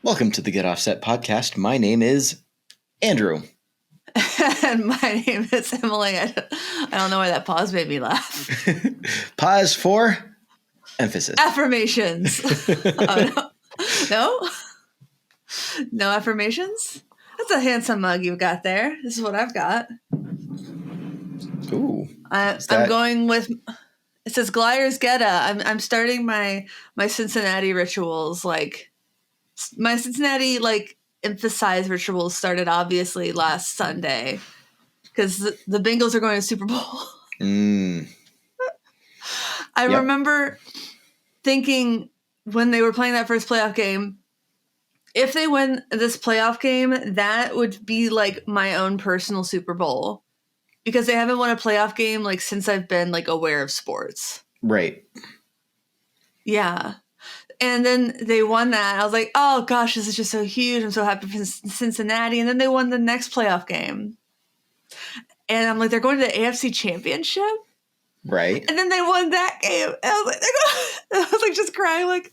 Welcome to the Get Offset podcast. My name is Andrew. And my name is Emily. I don't know why that pause made me laugh. Pause for emphasis. Affirmations. Oh, no? No affirmations? That's a handsome mug you've got there. This is what I've got. Ooh. I'm going with... It says Gleyer's Geta. I'm starting my Cincinnati rituals. Like, my Cincinnati, emphasized rituals started obviously last Sunday because the Bengals are going to Super Bowl. I remember thinking when they were playing that first playoff game, if they win this playoff game, that would be like my own personal Super Bowl because they haven't won a playoff game since I've been aware of sports. Right. Yeah. And then they won that. I was like, oh, gosh, this is just so huge. I'm so happy for Cincinnati. And then they won the next playoff game. And I'm like, they're going to the AFC Championship? Right. And then they won that game. And I was like just crying.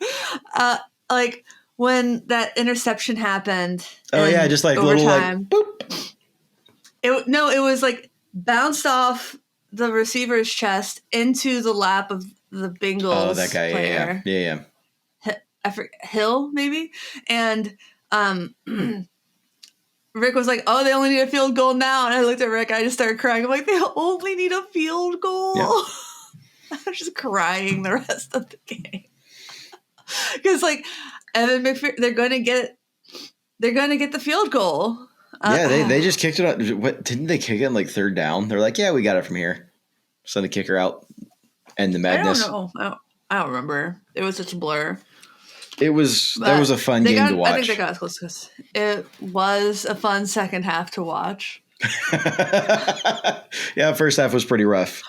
When that interception happened. Oh, yeah, just overtime, little boop. It was bounced off the receiver's chest into the lap of the Bengals. Oh, that guy. Player. Yeah. I forget, Hill, maybe? And Rick was like, oh, they only need a field goal now. And I looked at Rick. I just started crying. I'm like, they only need a field goal? Yeah. I was just crying the rest of the game. Because, Evan McPherson, they're going to get the field goal. Yeah, they just kicked it out. What, didn't they kick it in third down? They're like, yeah, we got it from here. Send the kicker out. And the madness. I don't know. I don't remember. It was such a blur. That was a fun game to watch. I think they got as close because it was a fun second half to watch. Yeah, first half was pretty rough.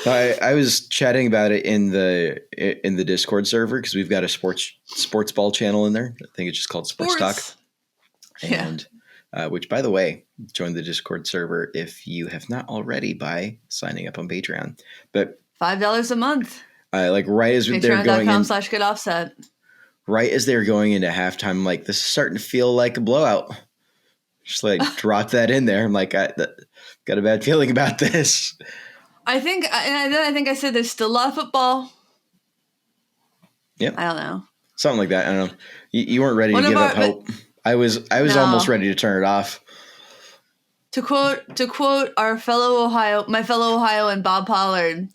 I was chatting about it in the Discord server because we've got a sports ball channel in there. I think it's just called Sports Talk. And which, by the way, join the Discord server if you have not already by signing up on Patreon. But $5 a month. Right as they're going in, /GetOffset. Right as they're going into halftime, I'm like, this is starting to feel like a blowout. Just drop that in there. I'm like, got a bad feeling about this. I think I said there's still a lot of football. Yep. I don't know. Something like that. I don't know. You weren't ready to give up hope. I was almost ready to turn it off. To quote my fellow Ohioan Bob Pollard,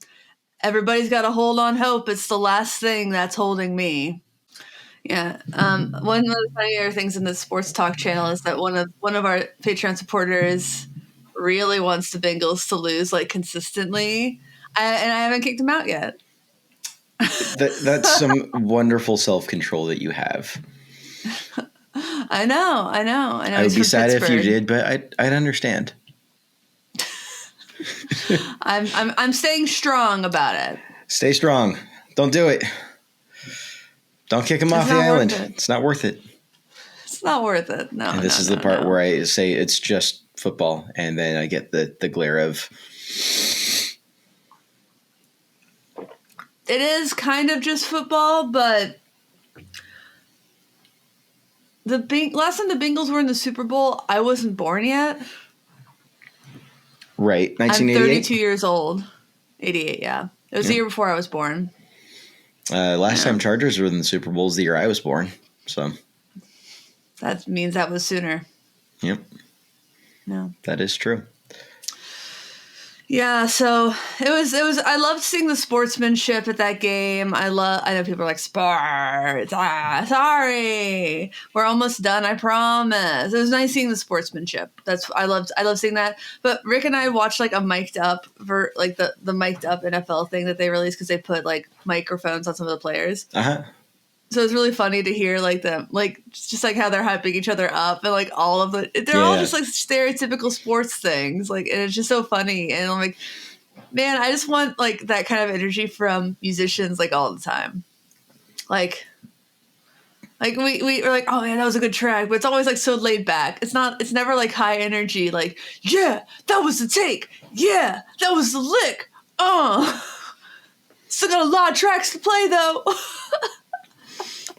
everybody's got to hold on hope. It's the last thing that's holding me. Yeah. One of the funnier things in the Sports Talk channel is that one of our Patreon supporters really wants the Bengals to lose consistently, and I haven't kicked him out yet. That's some wonderful self-control that you have. I know. I would be sad if you did, but I'd understand. I'm staying strong about it. Stay strong. Don't do it. Don't kick him off the island. It's not worth it. It's not worth it. No. And this is the part where I say it's just football, and then I get the glare of. It is kind of just football, but last time the Bengals were in the Super Bowl, I wasn't born yet. Right, 1988. I'm 32 years old. 88, yeah. It was the year before I was born. Last time Chargers were in the Super Bowl was the year I was born. So that means that was sooner. Yep. No. That is true. Yeah, so it was I loved seeing the sportsmanship at that game. I know people are like, sports. Sorry. We're almost done, I promise. It was nice seeing the sportsmanship. I love seeing that. But Rick and I watched a mic'd up the mic'd up NFL thing that they released because they put microphones on some of the players. Uh-huh. So it's really funny to hear them just how they're hyping each other up and all of they're all just stereotypical sports things and it's just so funny, and I'm like, man, I just want that kind of energy from musicians all the time. We were like, oh man, that was a good track, but it's always so laid back. It's never high energy yeah, that was the take, yeah, that was the lick, still got a lot of tracks to play though.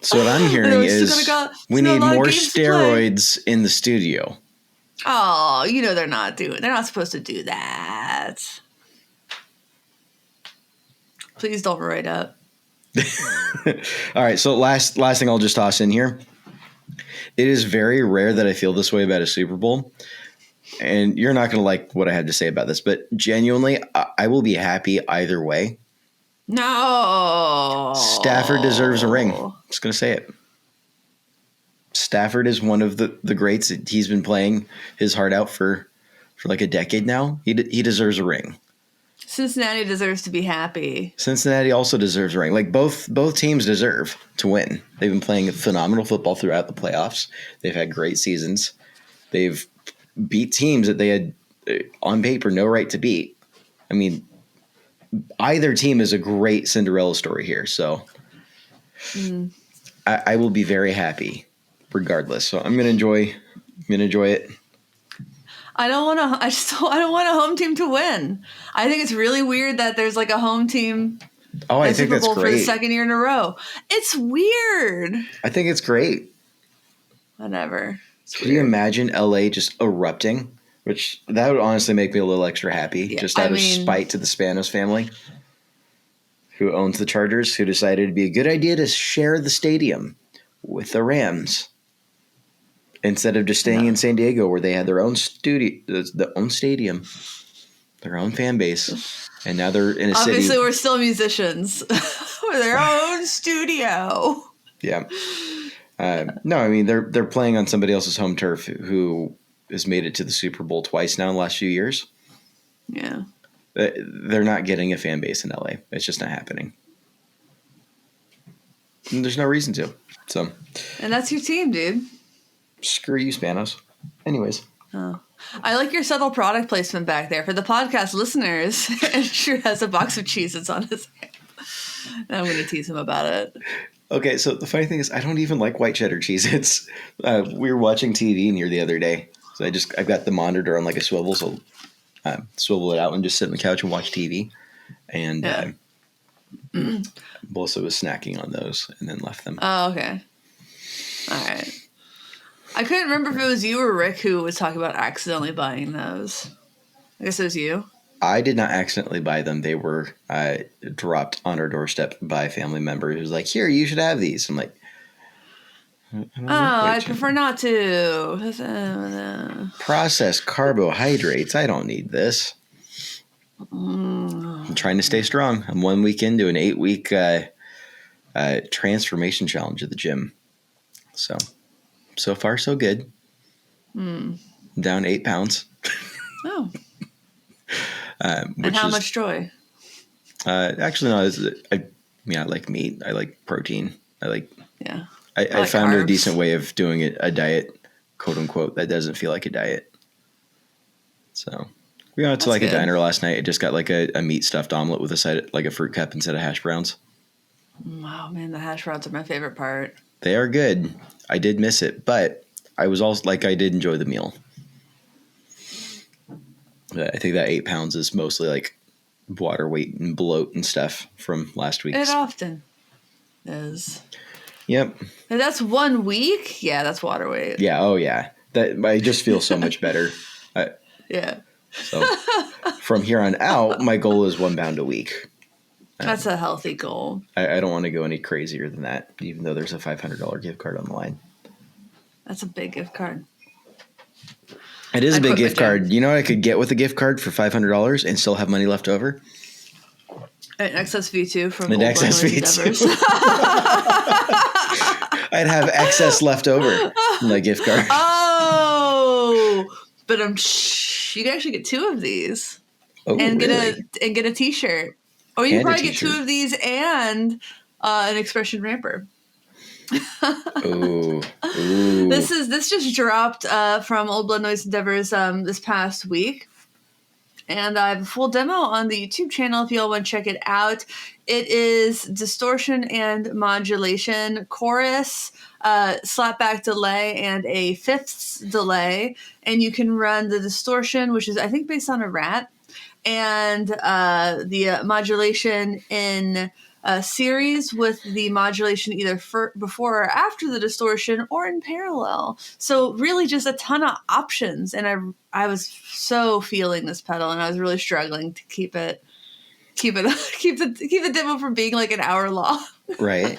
So what I'm hearing is we need more steroids in the studio. Oh, they're not supposed to do that. Please don't write up. All right, so last thing I'll just toss in here. It is very rare that I feel this way about a Super Bowl. And you're not going to like what I had to say about this, but genuinely, I will be happy either way. No. Stafford deserves a ring. I'm just going to say it. Stafford is one of the greats. He's been playing his heart out for like a decade now. He deserves a ring. Cincinnati deserves to be happy. Cincinnati also deserves a ring. Like both teams deserve to win. They've been playing phenomenal football throughout the playoffs. They've had great seasons. They've beat teams that they had on paper no right to beat. I mean, either team is a great Cinderella story here. So I will be very happy regardless. So I'm going to enjoy it. I don't want a home team to win. I think it's really weird that there's like a home team. Oh, I think that's great. For the second year in a row. It's weird. I think it's great. Whatever. Can you imagine LA just erupting? Which that would honestly make me a little extra happy, just out of spite to the Spanos family, who owns the Chargers, who decided it'd be a good idea to share the stadium with the Rams instead of just staying in San Diego, where they had their own stadium, their own fan base, and now they're in a city. Obviously, we're still musicians with their own studio. Yeah. No, I mean they're playing on somebody else's home turf who has made it to the Super Bowl twice now in the last few years. Yeah. They're not getting a fan base in LA. It's just not happening. And there's no reason to. So. And that's your team, dude. Screw you, Spanos. Anyways. Oh. I like your subtle product placement back there. For the podcast listeners, Andrew has a box of Cheez-Its on his hand. And I'm going to tease him about it. Okay, so the funny thing is I don't even like white cheddar Cheez-Its. We were watching TV in here the other day. So I've got the monitor on like a swivel, so swivel it out and just sit on the couch and watch TV. And Melissa was snacking on those and then left them. Oh, okay. All right. I couldn't remember if it was you or Rick who was talking about accidentally buying those. I guess it was you. I did not accidentally buy them. They were dropped on our doorstep by a family member who was like, "Here, you should have these." I'm like, I'd prefer not to. Processed carbohydrates. I don't need this. I'm trying to stay strong. I'm 1 week into an 8-week transformation challenge at the gym. So far, so good. Down 8 pounds. Oh. And how much joy? Actually, no. I like meat. I like protein. Yeah. I found a decent way of doing it, a diet, quote unquote, that doesn't feel like a diet. So we went to a diner last night. I just got like a meat stuffed omelet with a side, like a fruit cup instead of hash browns. Wow, man, the hash browns are my favorite part. They are good. I did miss it, but I was also I did enjoy the meal. I think that 8 pounds is mostly like water weight and bloat and stuff from last week. It often is. Yep. And that's 1 week? Yeah, that's water weight. Yeah. Oh, yeah. I just feel so much better. Yeah. So from here on out, my goal is 1 pound a week. That's a healthy goal. I don't want to go any crazier than that, even though there's a $500 gift card on the line. That's a big gift card. It is a big gift card. You know what I could get with a gift card for $500 and still have money left over? An excess V2 from an excess V2. I'd have excess left over from my gift card. Oh, but you can actually get 2 of these and get a T-shirt, or you can probably get 2 of these and an expression ramper. Ooh. This just dropped from Old Blood Noise Endeavors this past week, and I have a full demo on the YouTube channel if you all want to check it out. It is distortion and modulation, chorus, slapback delay, and a fifths delay, and you can run the distortion, which is I think based on a rat, and the modulation in series with the modulation either before or after the distortion or in parallel. So really just a ton of options. And I was so feeling this pedal, and I was really struggling to keep the demo from being like an hour long. Right.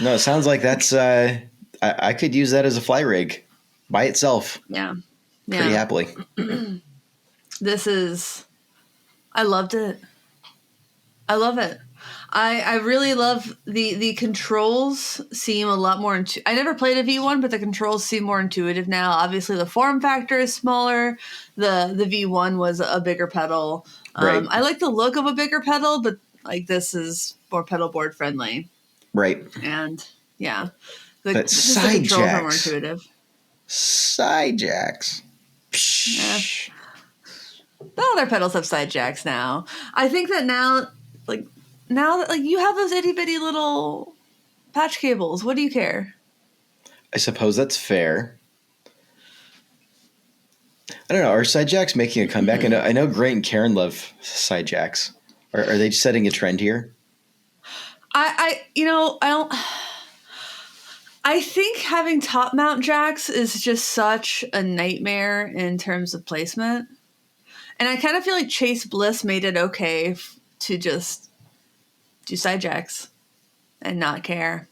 No, it sounds like that's I could use that as a fly rig by itself. Yeah. Pretty happily. I loved it. I love it. I really love the controls seem a lot more I never played a V1, but the controls seem more intuitive now. Obviously the form factor is smaller. The V1 was a bigger pedal. Right. I like the look of a bigger pedal, but like this is more pedal board friendly. Right. And yeah. But the side controls are more jacks. Intuitive. Side jacks. Yeah. All their pedals have side jacks now. I think that now that you have those itty bitty little patch cables, what do you care? I suppose that's fair. I don't know. Are side jacks making a comeback? I know Grant and Karen love side jacks. Are they setting a trend here? I don't. I think having top mount jacks is just such a nightmare in terms of placement. And I kind of feel like Chase Bliss made it okay to just do side jacks and not care.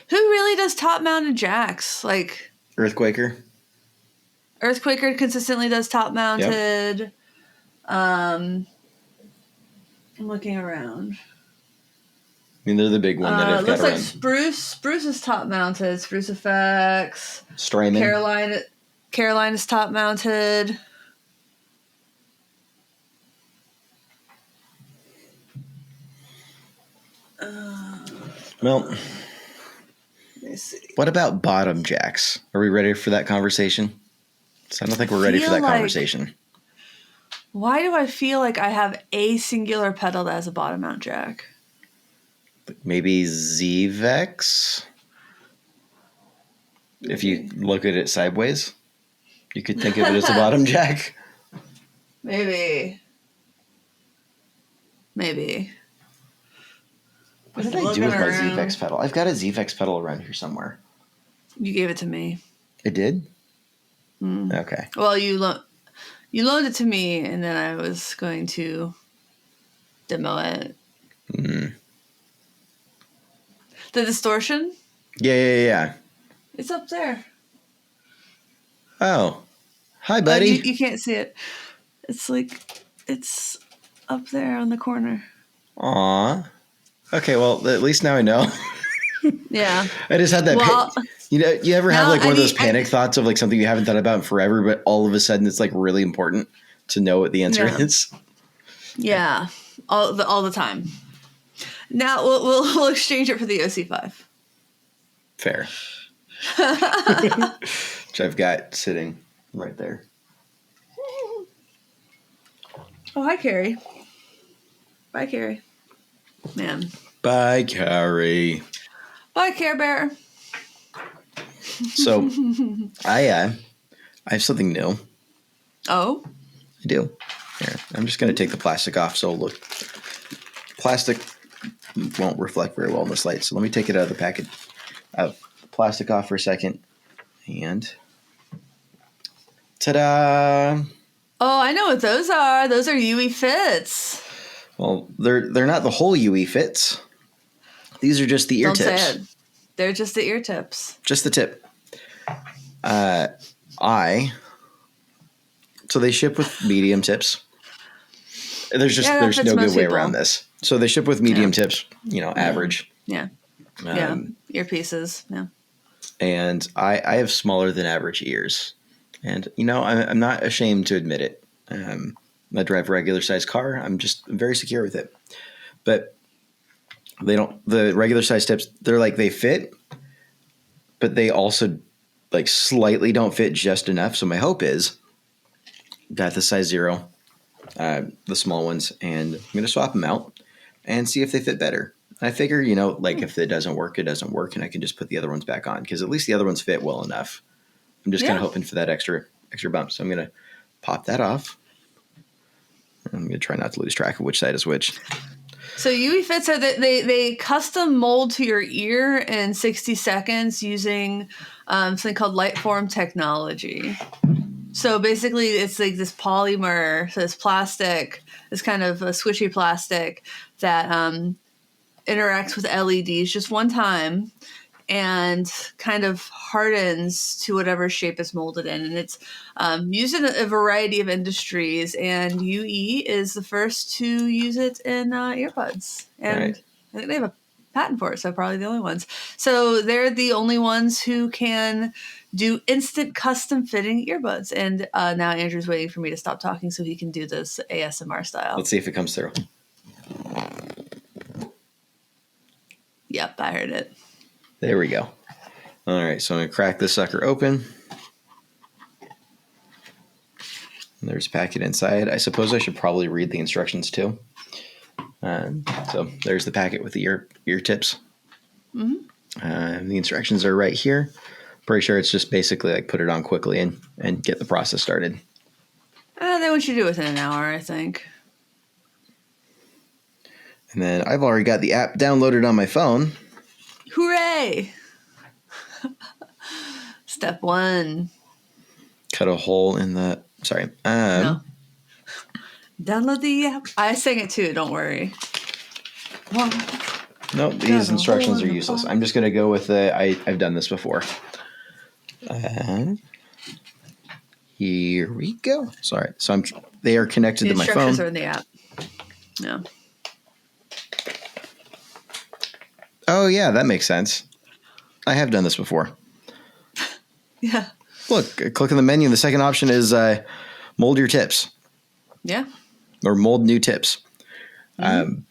Who really does top mounted jacks? Like Earthquaker consistently does top mounted. Yep. I'm looking around. I mean, they're the big one that I've got around. Looks like Spruce is top mounted. Spruce Effects. Strymon. Caroline is top mounted. Well, let me see. What about bottom jacks? Are we ready for that conversation? So I don't think we're ready for that conversation. Why do I feel like I have a singular pedal that has a bottom mount jack? Maybe Z-Vex? Maybe. If you look at it sideways, you could think of it as a bottom jack. Maybe. What did I do with my Z-Vex pedal? I've got a Z-Vex pedal around here somewhere. You gave it to me. It did? Mm. Okay. Well, you loaned it to me, and then I was going to demo it. Mm. The distortion? Yeah. It's up there. Oh. Hi, buddy. You can't see it. It's up there on the corner. Aw. Okay, well, at least now I know. Yeah. I just had that. You ever have like one of those panic thoughts of like something you haven't thought about in forever, but all of a sudden it's like really important to know what the answer is? Yeah. All the time. Now we'll exchange it for the OC5. Fair. Which I've got sitting right there. Oh, hi, Carrie. Bye, Carrie. Man. Bye, Carrie. Bye, Care Bear. So, I have something new. Oh? I do. Here, I'm just going to take the plastic off. So, look, plastic won't reflect very well in this light. So, let me take it out of the package. Plastic off for a second. And ta-da! Oh, I know what those are. Those are UE fits. Well, they're not the whole UE fits. These are just the ear tips. Don't say it. They're just the ear tips. Just the tip. So they ship with medium tips. There's no good way around this. So they ship with medium tips, average. Yeah. Earpieces. Yeah. And I have smaller than average ears. And, I'm not ashamed to admit it. I drive a regular sized car. I'm just very secure with it. But the regular size tips, they fit, but they also slightly don't fit just enough. So my hope is got the size 0, the small ones, and I'm going to swap them out and see if they fit better. I figure, if it doesn't work, it doesn't work. And I can just put the other ones back on because at least the other ones fit well enough. I'm just kind of hoping for that extra bump. So I'm going to pop that off. I'm going to try not to lose track of which side is which. So UE Fits are they custom mold to your ear in 60 seconds using something called Lightform technology. So basically, it's like this polymer, so this plastic, this kind of a squishy plastic that interacts with LEDs just one time and kind of hardens to whatever shape it's molded in. And it's used in a variety of industries, and UE is the first to use it in earbuds. And Right. I think they have a patent for it, so probably the only ones. So they're the only ones who can do instant custom fitting earbuds. And now Andrew's waiting for me to stop talking so he can do this ASMR style. Let's see if it comes through. Yep, I heard it. There we go. All right, so I'm going to crack this sucker open. And there's a packet inside. I suppose I should probably read the instructions too. So there's the packet with the ear tips. Mm-hmm. The instructions are right here. Pretty sure it's just basically like put it on quickly and get the process started. They want you to do it within an hour, I think. And then I've already got the app downloaded on my phone. Hooray! Step 1. Cut a hole in the... Sorry. No. Download the app. I sang it too, don't worry. Nope, these instructions are useless. I'm just going to go with the... I've done this before. Here we go. Sorry. So they are connected to my phone. The instructions are in the app. No. Oh, yeah, that makes sense. I have done this before. Yeah. Look, click on the menu. The second option is mold your tips. Yeah. Or mold new tips. Mm-hmm.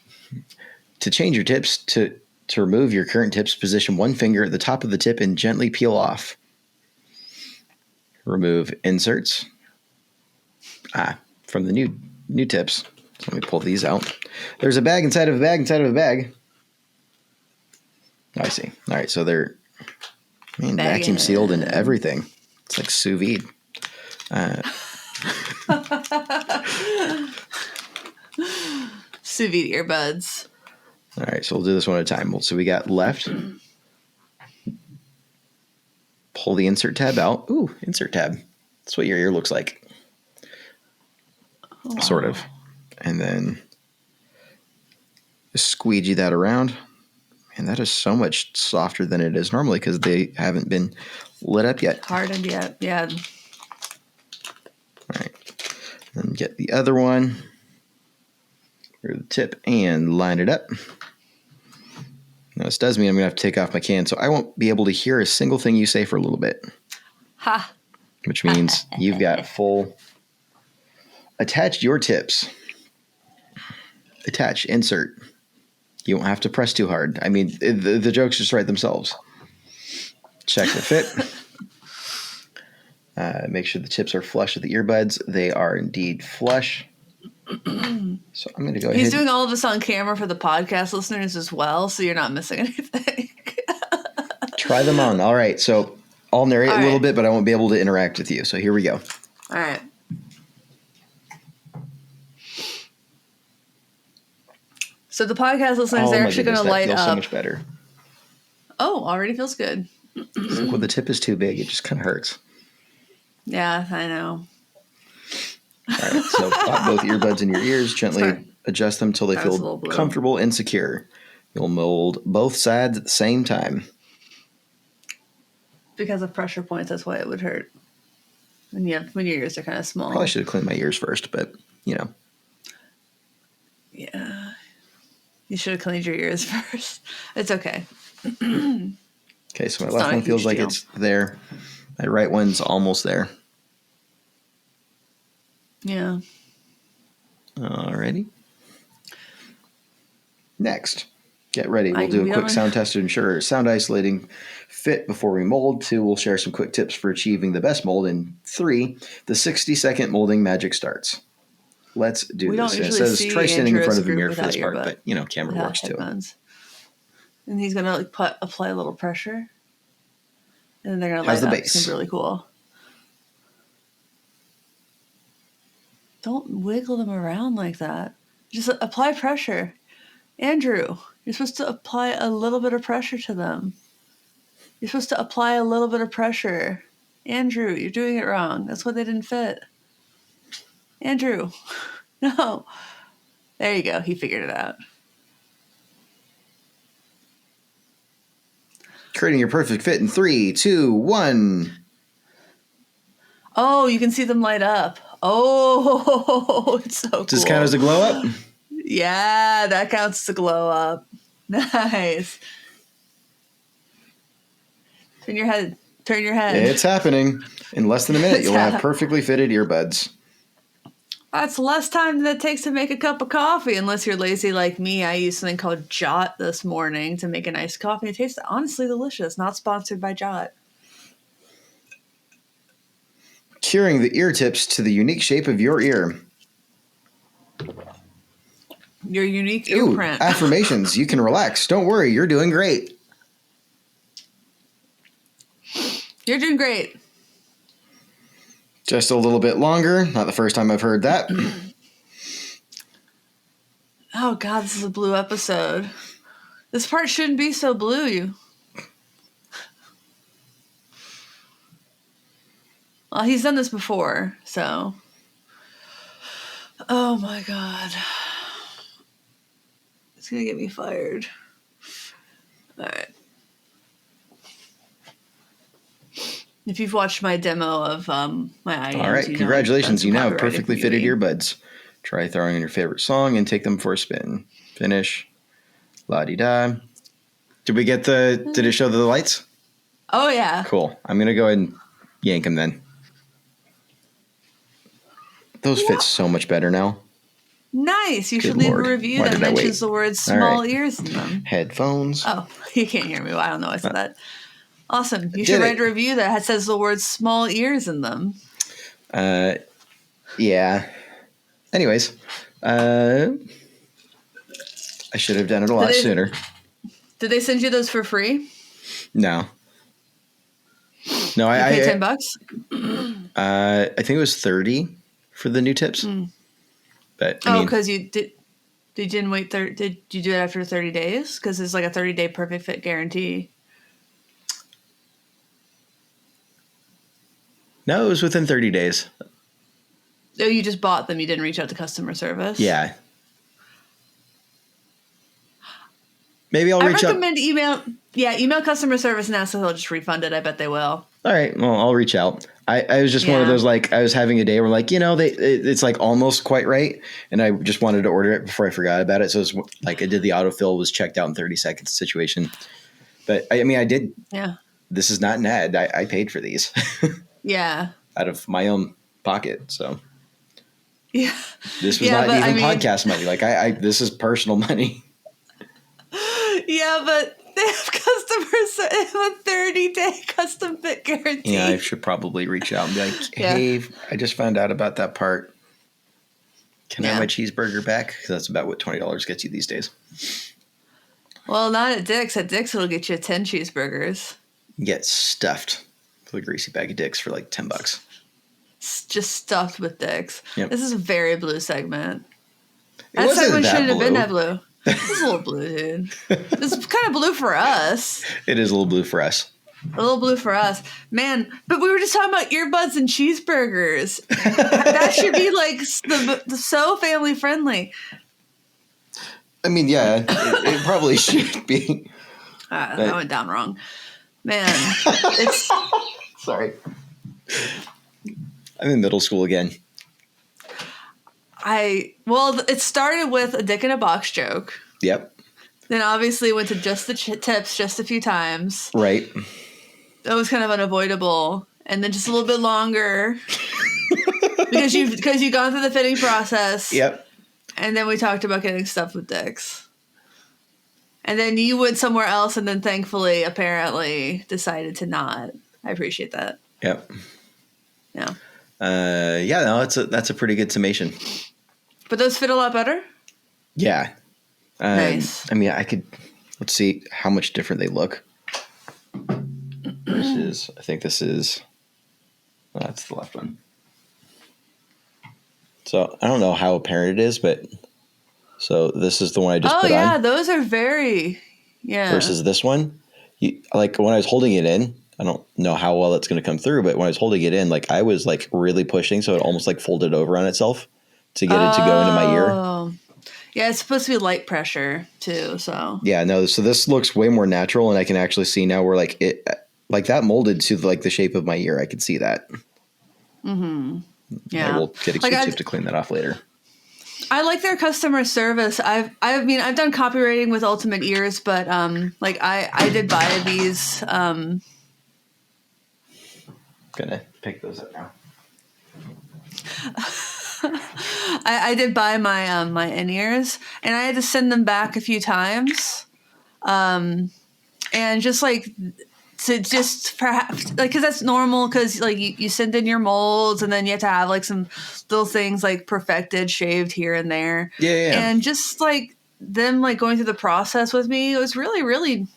To change your tips, to remove your current tips, position one finger at the top of the tip and gently peel off. Remove inserts. From the new tips. Let me pull these out. There's a bag inside of a bag inside of a bag. I see. All right, so they're vacuum sealed and everything. It's like sous vide. Sous vide earbuds. All right, so we'll do this one at a time. So we got left. Pull the insert tab out. Ooh, insert tab. That's what your ear looks like. Wow. Sort of. And then just squeegee that around. And that is so much softer than it is normally because they haven't been lit up yet. Hardened yet, yeah. All right. Then get the other one through the tip and line it up. Now, this does mean I'm going to have to take off my can, so I won't be able to hear a single thing you say for a little bit. Ha! Which means you've got full... Attach your tips. Attach, insert. You won't have to press too hard. I mean, the jokes just write themselves. Check the fit. Make sure the tips are flush with the earbuds. They are indeed flush. So I'm going to go ahead. He's doing all of this on camera for the podcast listeners as well, so you're not missing anything. Try them on. All right. So I'll narrate a little bit, but I won't be able to interact with you. So here we go. All right. So the podcast listeners, they're actually going to light up. So much better. Oh, already feels good. Well, the tip is too big. It just kind of hurts. Yeah, I know. All right. So pop both earbuds in your ears. Gently adjust them until they feel comfortable and secure. You'll mold both sides at the same time. Because of pressure points, that's why it would hurt. When your ears are kind of small. Probably should have cleaned my ears first, but Yeah. You should have cleaned your ears first. It's okay. Okay, so my left one feels like it's there. My right one's almost there. Yeah. Alrighty. Next, get ready. We'll do a quick sound test to ensure sound isolating fit before we mold. 2, we'll share some quick tips for achieving the best mold. And 3, the 60-second molding magic starts. Let's do this. And it says try standing in front of the mirror for this part, but camera works too. And he's gonna apply a little pressure, and then they're gonna light up. It's gonna be really cool. Don't wiggle them around like that. Just apply pressure, Andrew, you're supposed to apply a little bit of pressure to them. You're supposed to apply a little bit of pressure. Andrew, you're doing it wrong. That's why they didn't fit. Andrew, no. There you go. He figured it out. Creating your perfect fit in 3, 2, 1. Oh, you can see them light up. Oh, it's so cool. Does this count as a glow up? Yeah, that counts as a glow up. Nice. Turn your head. Turn your head. It's happening. In less than a minute, you'll have perfectly fitted earbuds. That's less time than it takes to make a cup of coffee, unless you're lazy like me. I used something called Jot this morning to make a nice coffee. It tastes honestly delicious. Not sponsored by Jot. Curing the ear tips to the unique shape of your ear. Your unique ear print. Affirmations. You can relax. Don't worry. You're doing great. You're doing great. Just a little bit longer. Not the first time I've heard that. Oh, God, this is a blue episode. This part shouldn't be so blue. Well, he's done this before, so. Oh, my God. It's going to get me fired. All right. If you've watched my demo of my IEMs, all right, congratulations. You now have perfectly fitted earbuds. Try throwing in your favorite song and take them for a spin. Finish. La-di-da. Did it show the lights? Oh, yeah. Cool. I'm going to go ahead and yank them then. Those fit so much better now. Nice. You should leave a review that mentions the word small ears in them. Headphones. Oh, you can't hear me. Well, I don't know why I said that. Awesome. You should write a review that says the word small ears in them. Yeah. Anyways, I should have done it a lot sooner. Did they send you those for free? No. No, I paid $10. I think it was 30 for the new tips. But because you didn't wait. Did you do it after 30 days? Because it's like a 30-day perfect fit guarantee. No, it was within 30 days. Oh, you just bought them. You didn't reach out to customer service? Yeah. Maybe I'll reach out. I recommend email customer service and ask if they'll just refund it. I bet they will. All right. Well, I'll reach out. I was just one of those, like, I was having a day where, like, it's like almost quite right. And I just wanted to order it before I forgot about it. So it's like I did the autofill, was checked out in 30 seconds situation. But I did. Yeah. This is not an ad. I paid for these. Yeah. Out of my own pocket. So. Yeah. This was not even podcast money. Like this is personal money. Yeah, but they have customers that have a 30-day custom fit guarantee. Yeah, I should probably reach out and be like, hey, I just found out about that part. Can I have my cheeseburger back? Because that's about what $20 gets you these days. Well, not at Dick's. At Dick's, it'll get you 10 cheeseburgers. You get stuffed with a greasy bag of Dick's for like $10. Just stuffed with Dick's. Yep. This is a very blue segment. That segment shouldn't have been that blue. It's a little blue, dude. It's kind of blue for us. It is a little blue for us. A little blue for us. Man, but we were just talking about earbuds and cheeseburgers. That should be like so family friendly. I mean, yeah, it probably should be. That went down wrong. Man, it's... Sorry. I'm in middle school again. It started with a dick in a box joke. Yep. Then obviously went to just the tips just a few times. Right. That was kind of unavoidable. And then just a little bit longer. because you've gone through the fitting process. Yep. And then we talked about getting stuffed with dicks. And then you went somewhere else and then thankfully, apparently, decided to not. I appreciate that. Yep. Yeah. That's a pretty good summation. But those fit a lot better? Yeah. Nice. I mean, let's see how much different they look. I think this is, that's the left one. So I don't know how apparent it is, but So this is the one I just Oh put yeah, on. those are very Versus this one. Like when I was holding it in, I don't know how well it's going to come through, but when I was holding it in, like I was like really pushing, so it almost like folded over on itself to get it to go into my ear. Oh. Yeah, it's supposed to be light pressure too, so. Yeah, no, so this looks way more natural, and I can actually see now where like it like that molded to like the shape of my ear. I can see that. Mm-hmm. Yeah. I will get a Q-tip to clean that off later. I like their customer service. I've done copywriting with Ultimate Ears, but like I did buy these. Gonna pick those up now. I did buy my my in-ears, and I had to send them back a few times, and just like to just perhaps like because that's normal because like you send in your molds and then you have to have like some little things like perfected, shaved here and there, Yeah. And just like them like going through the process with me, it was really really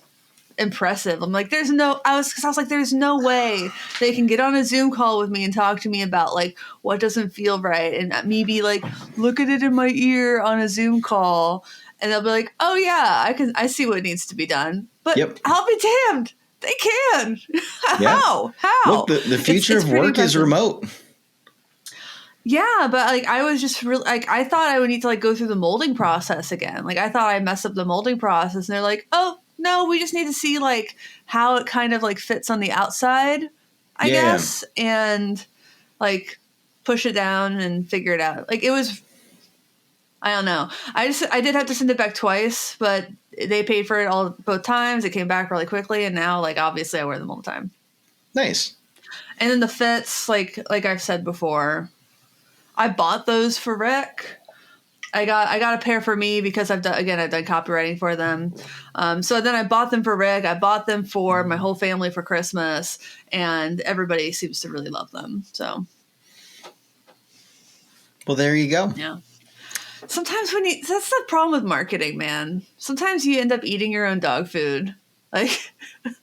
impressive. I'm like, I was like, there's no way they can get on a Zoom call with me and talk to me about like what doesn't feel right, and me be like, look at it in my ear on a Zoom call, and they'll be like, oh yeah, I see what needs to be done, but I'll be damned, they can. How? Look, the future of work is remote. Yeah, but like I was just really like I thought I would need to like go through the molding process again. Like I thought I messed up the molding process, and they're like, oh no, we just need to see like how it kind of like fits on the outside, I guess, and like push it down and figure it out. Like it was, I don't know. I did have to send it back twice, but they paid for it both times. It came back really quickly, and now like obviously I wear them all the time. Nice. And then the fits, like I've said before, I bought those for Rick. I got a pair for me because I've done copywriting for them. So then I bought them for Rick. I bought them for my whole family for Christmas, and everybody seems to really love them. So, well, there you go. Yeah. Sometimes that's the problem with marketing, man. Sometimes you end up eating your own dog food. Like,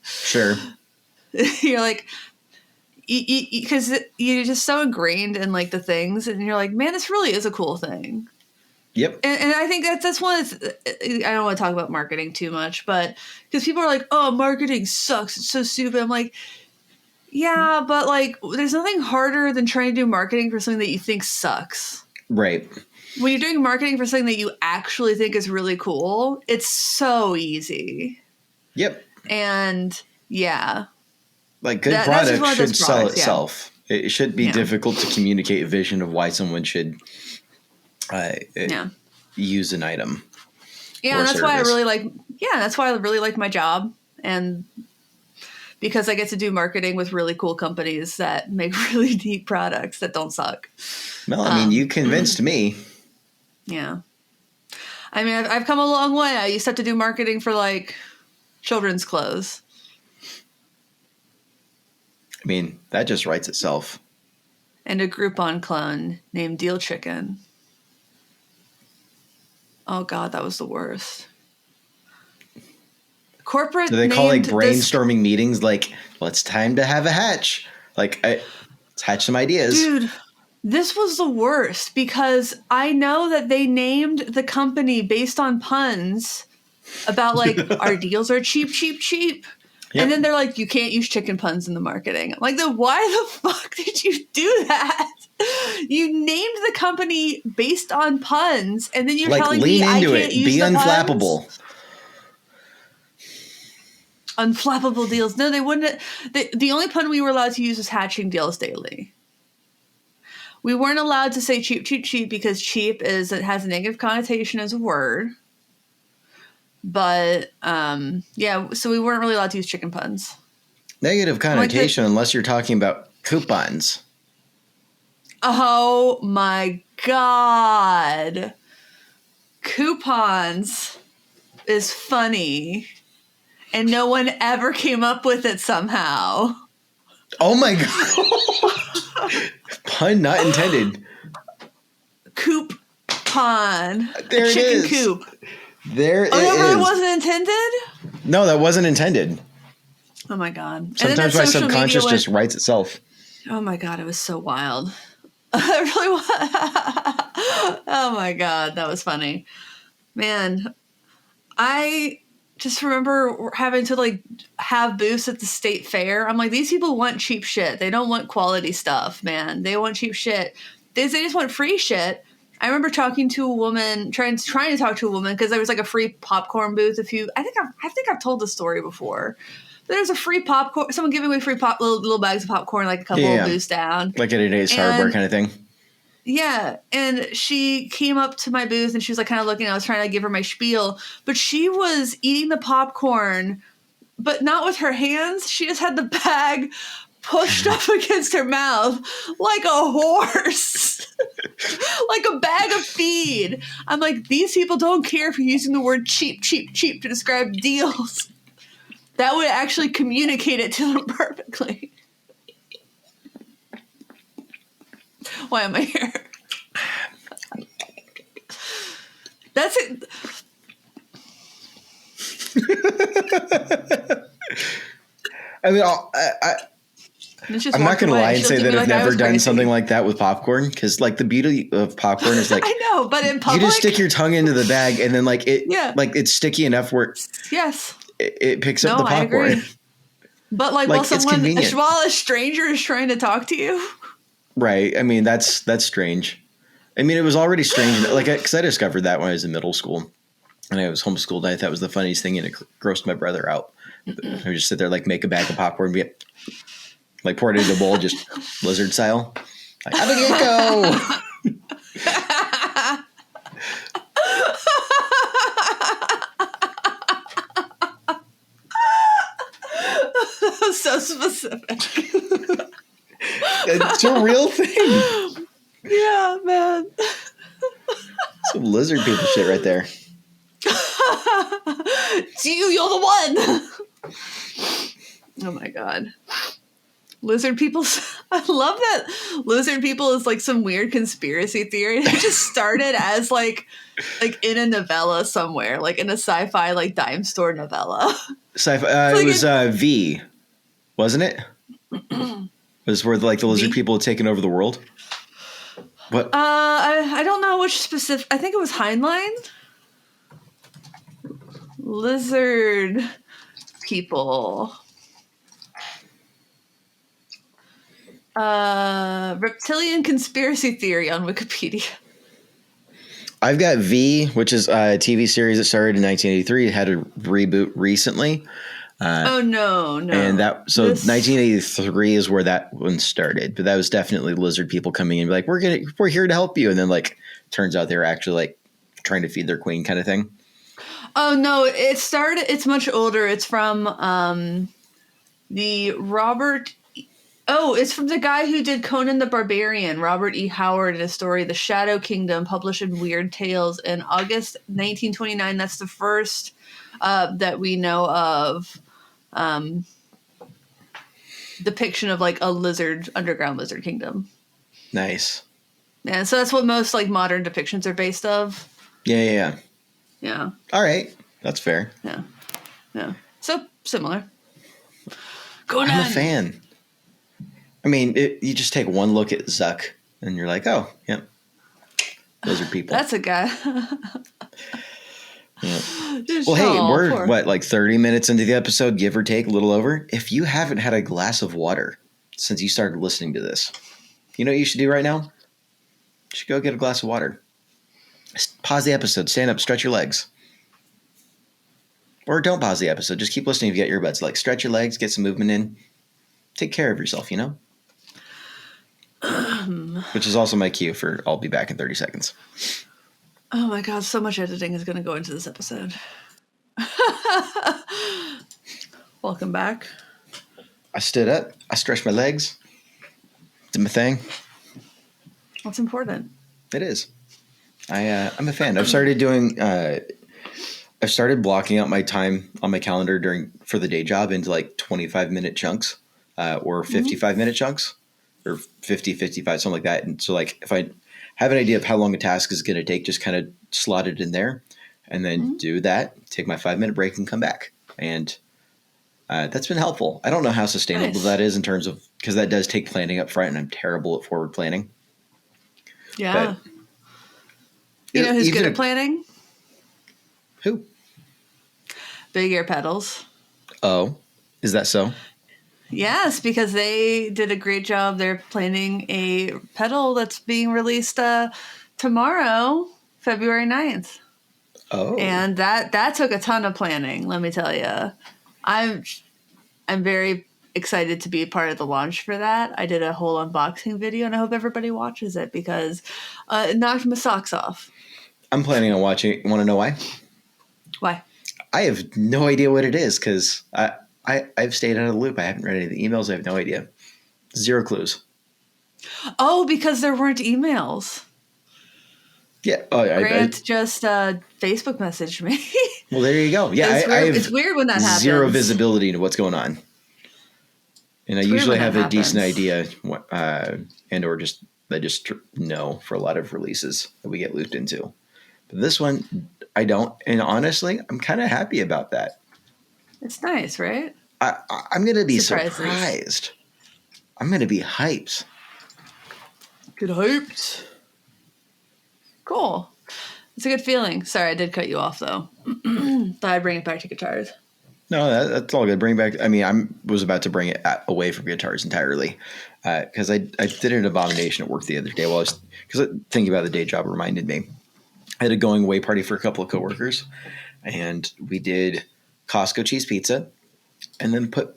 sure. You're like, because you're just so ingrained in like the things, and you're like, man, this really is a cool thing. Yep. And I think that's one. I don't want to talk about marketing too much, but because people are like, oh, marketing sucks, it's so stupid. I'm like, yeah, but like, there's nothing harder than trying to do marketing for something that you think sucks. Right. When you're doing marketing for something that you actually think is really cool, it's so easy. Yep. And yeah. Like good product should sell itself. Yeah. It should be difficult to communicate a vision of why someone should use an item. Yeah, and that's why I really like. Yeah, that's why I really like my job, and because I get to do marketing with really cool companies that make really neat products that don't suck. Well, I mean, you convinced me. Yeah, I mean, I've come a long way. I used to have to do marketing for like children's clothes. I mean, that just writes itself. And a Groupon clone named Deal Chicken. Oh God, that was the worst. Corporate. Do they call like brainstorming meetings like, well, it's time to have a hatch? Like, let's hatch some ideas. Dude, this was the worst because I know that they named the company based on puns about like, our deals are cheap, cheap, cheap. Yep. And then they're like, you can't use chicken puns in the marketing. I'm like, then why the fuck did you do that? You named the company based on puns, and then you're like, telling me I can't use the puns? Be unflappable. Unflappable deals. No, they wouldn't. The only pun we were allowed to use was hatching deals daily. We weren't allowed to say cheap, cheap, cheap because cheap it has a negative connotation as a word. But yeah, so we weren't really allowed to use chicken puns. Negative connotation unless you're talking about coupons. Oh my God. Coupons is funny. And no one ever came up with it somehow. Oh my God. Pun not intended. Coupon. There it is. Chicken coop. There it is. Oh, that really wasn't intended? No, that wasn't intended. Oh my God. Sometimes my subconscious just writes itself. Oh my God, it was so wild. It really was. Oh my God, that was funny. Man, I just remember having to like have booths at the state fair. I'm like, these people want cheap shit. They don't want quality stuff, man. They want cheap shit. They just want free shit. I remember talking to a woman, trying to talk to a woman because there was like a free popcorn booth. I think I've told this story before. There's a free popcorn, someone giving away free little bags of popcorn, like a couple of booths down, like at a day's hardware kind of thing. Yeah, and she came up to my booth and she was like kind of looking. I was trying to give her my spiel, but she was eating the popcorn, but not with her hands. She just had the bag pushed up against her mouth like a horse, like a bag of feed. I'm like, these people don't care if you're using the word cheap, cheap, cheap to describe deals. That would actually communicate it to them perfectly. Why am I here? That's it. I mean, I'm not going to lie and say that I've never done something like that with popcorn, because like the beauty of popcorn is like, I know, but in public, you just stick your tongue into the bag and then like it, like it's sticky enough where it picks up the popcorn. I agree. But like while a stranger is trying to talk to you. Right. I mean, that's strange. I mean, it was already strange. Like, because I discovered that when I was in middle school and I was homeschooled. I thought it was the funniest thing, and it grossed my brother out. I would just sit there, like, make a bag of popcorn, like, pour it into a bowl, just lizard style. Like, have a gecko. So specific. It's a real thing. Yeah, man. Some lizard people shit right there. You're the one. Oh my god. Lizard people. I love that lizard people is like some weird conspiracy theory. It just started as like in a novella somewhere, like in a sci-fi like dime store novella. Sci-fi. It was V, wasn't it? Was where like the lizard people had taken over the world. What? I don't know which specific. I think it was Heinlein. Lizard people. Reptilian conspiracy theory on Wikipedia. I've got V, which is a TV series that started in 1983. It had a reboot recently. No. And 1983 is where that one started. But that was definitely lizard people coming in and be like, we're here to help you. And then like turns out they were actually like trying to feed their queen kind of thing. Oh no, it's much older. It's from it's from the guy who did Conan the Barbarian, Robert E. Howard, in his story The Shadow Kingdom, published in Weird Tales in August 1929. That's the first that we know of depiction of like a underground lizard kingdom. Nice. Yeah, so that's what most like modern depictions are based of. Yeah. All right, that's fair. Yeah. So similar. I'm a fan. I mean, you just take one look at Zuck and you're like, oh, yep, those are people. That's a guy. Yeah. Well, hey, we're like 30 minutes into the episode, give or take, a little over. If you haven't had a glass of water since you started listening to this, you know what you should do right now? You should go get a glass of water. Pause the episode, stand up, stretch your legs. Or don't pause the episode. Just keep listening if you got earbuds. Like, stretch your legs, get some movement in. Take care of yourself, you know? Which is also my cue for I'll be back in 30 seconds. Oh my god, so much editing is going to go into this episode. Welcome back. I stood up. I stretched my legs. Did my thing. That's important. It is. I'm a fan. I've started doing... I've started blocking out my time on my calendar for the day job into like 25-minute chunks or 55-minute chunks or 50, 55, something like that. And so like if I have an idea of how long a task is going to take, just kind of slot it in there and then do that, take my 5-minute break and come back. And that's been helpful. I don't know how sustainable that is in terms of, because that does take planning up front and I'm terrible at forward planning. Yeah. But, you know who's good at planning? Who? Big Ear Pedals. Oh, is that so? Yes, because they did a great job. They're planning a pedal that's being released tomorrow, February 9th. Oh. And that took a ton of planning, let me tell you. I'm very excited to be a part of the launch for that. I did a whole unboxing video, and I hope everybody watches it because it knocked my socks off. I'm planning on watching. Want to know why? Why? I have no idea what it is because I've stayed out of the loop. I haven't read any of the emails. I have no idea. Zero clues. Oh, because there weren't emails. Yeah. Grant just Facebook messaged me. Well, there you go. Yeah, it's weird when that happens. Zero visibility into what's going on. And I usually have a decent idea and or just I just know for a lot of releases that we get looped into. But this one, I don't. And honestly, I'm kind of happy about that. It's nice, right? I'm going to be surprised. I'm going to be hyped. Get hyped. Cool. It's a good feeling. Sorry, I did cut you off, though. Thought I'd bring it back to guitars. No, that's all good. Bring back. I mean, I was about to bring it away from guitars entirely because I did an abomination at work the other day. Because thinking about the day job reminded me. I had a going away party for a couple of coworkers, and we did Costco cheese pizza, and then put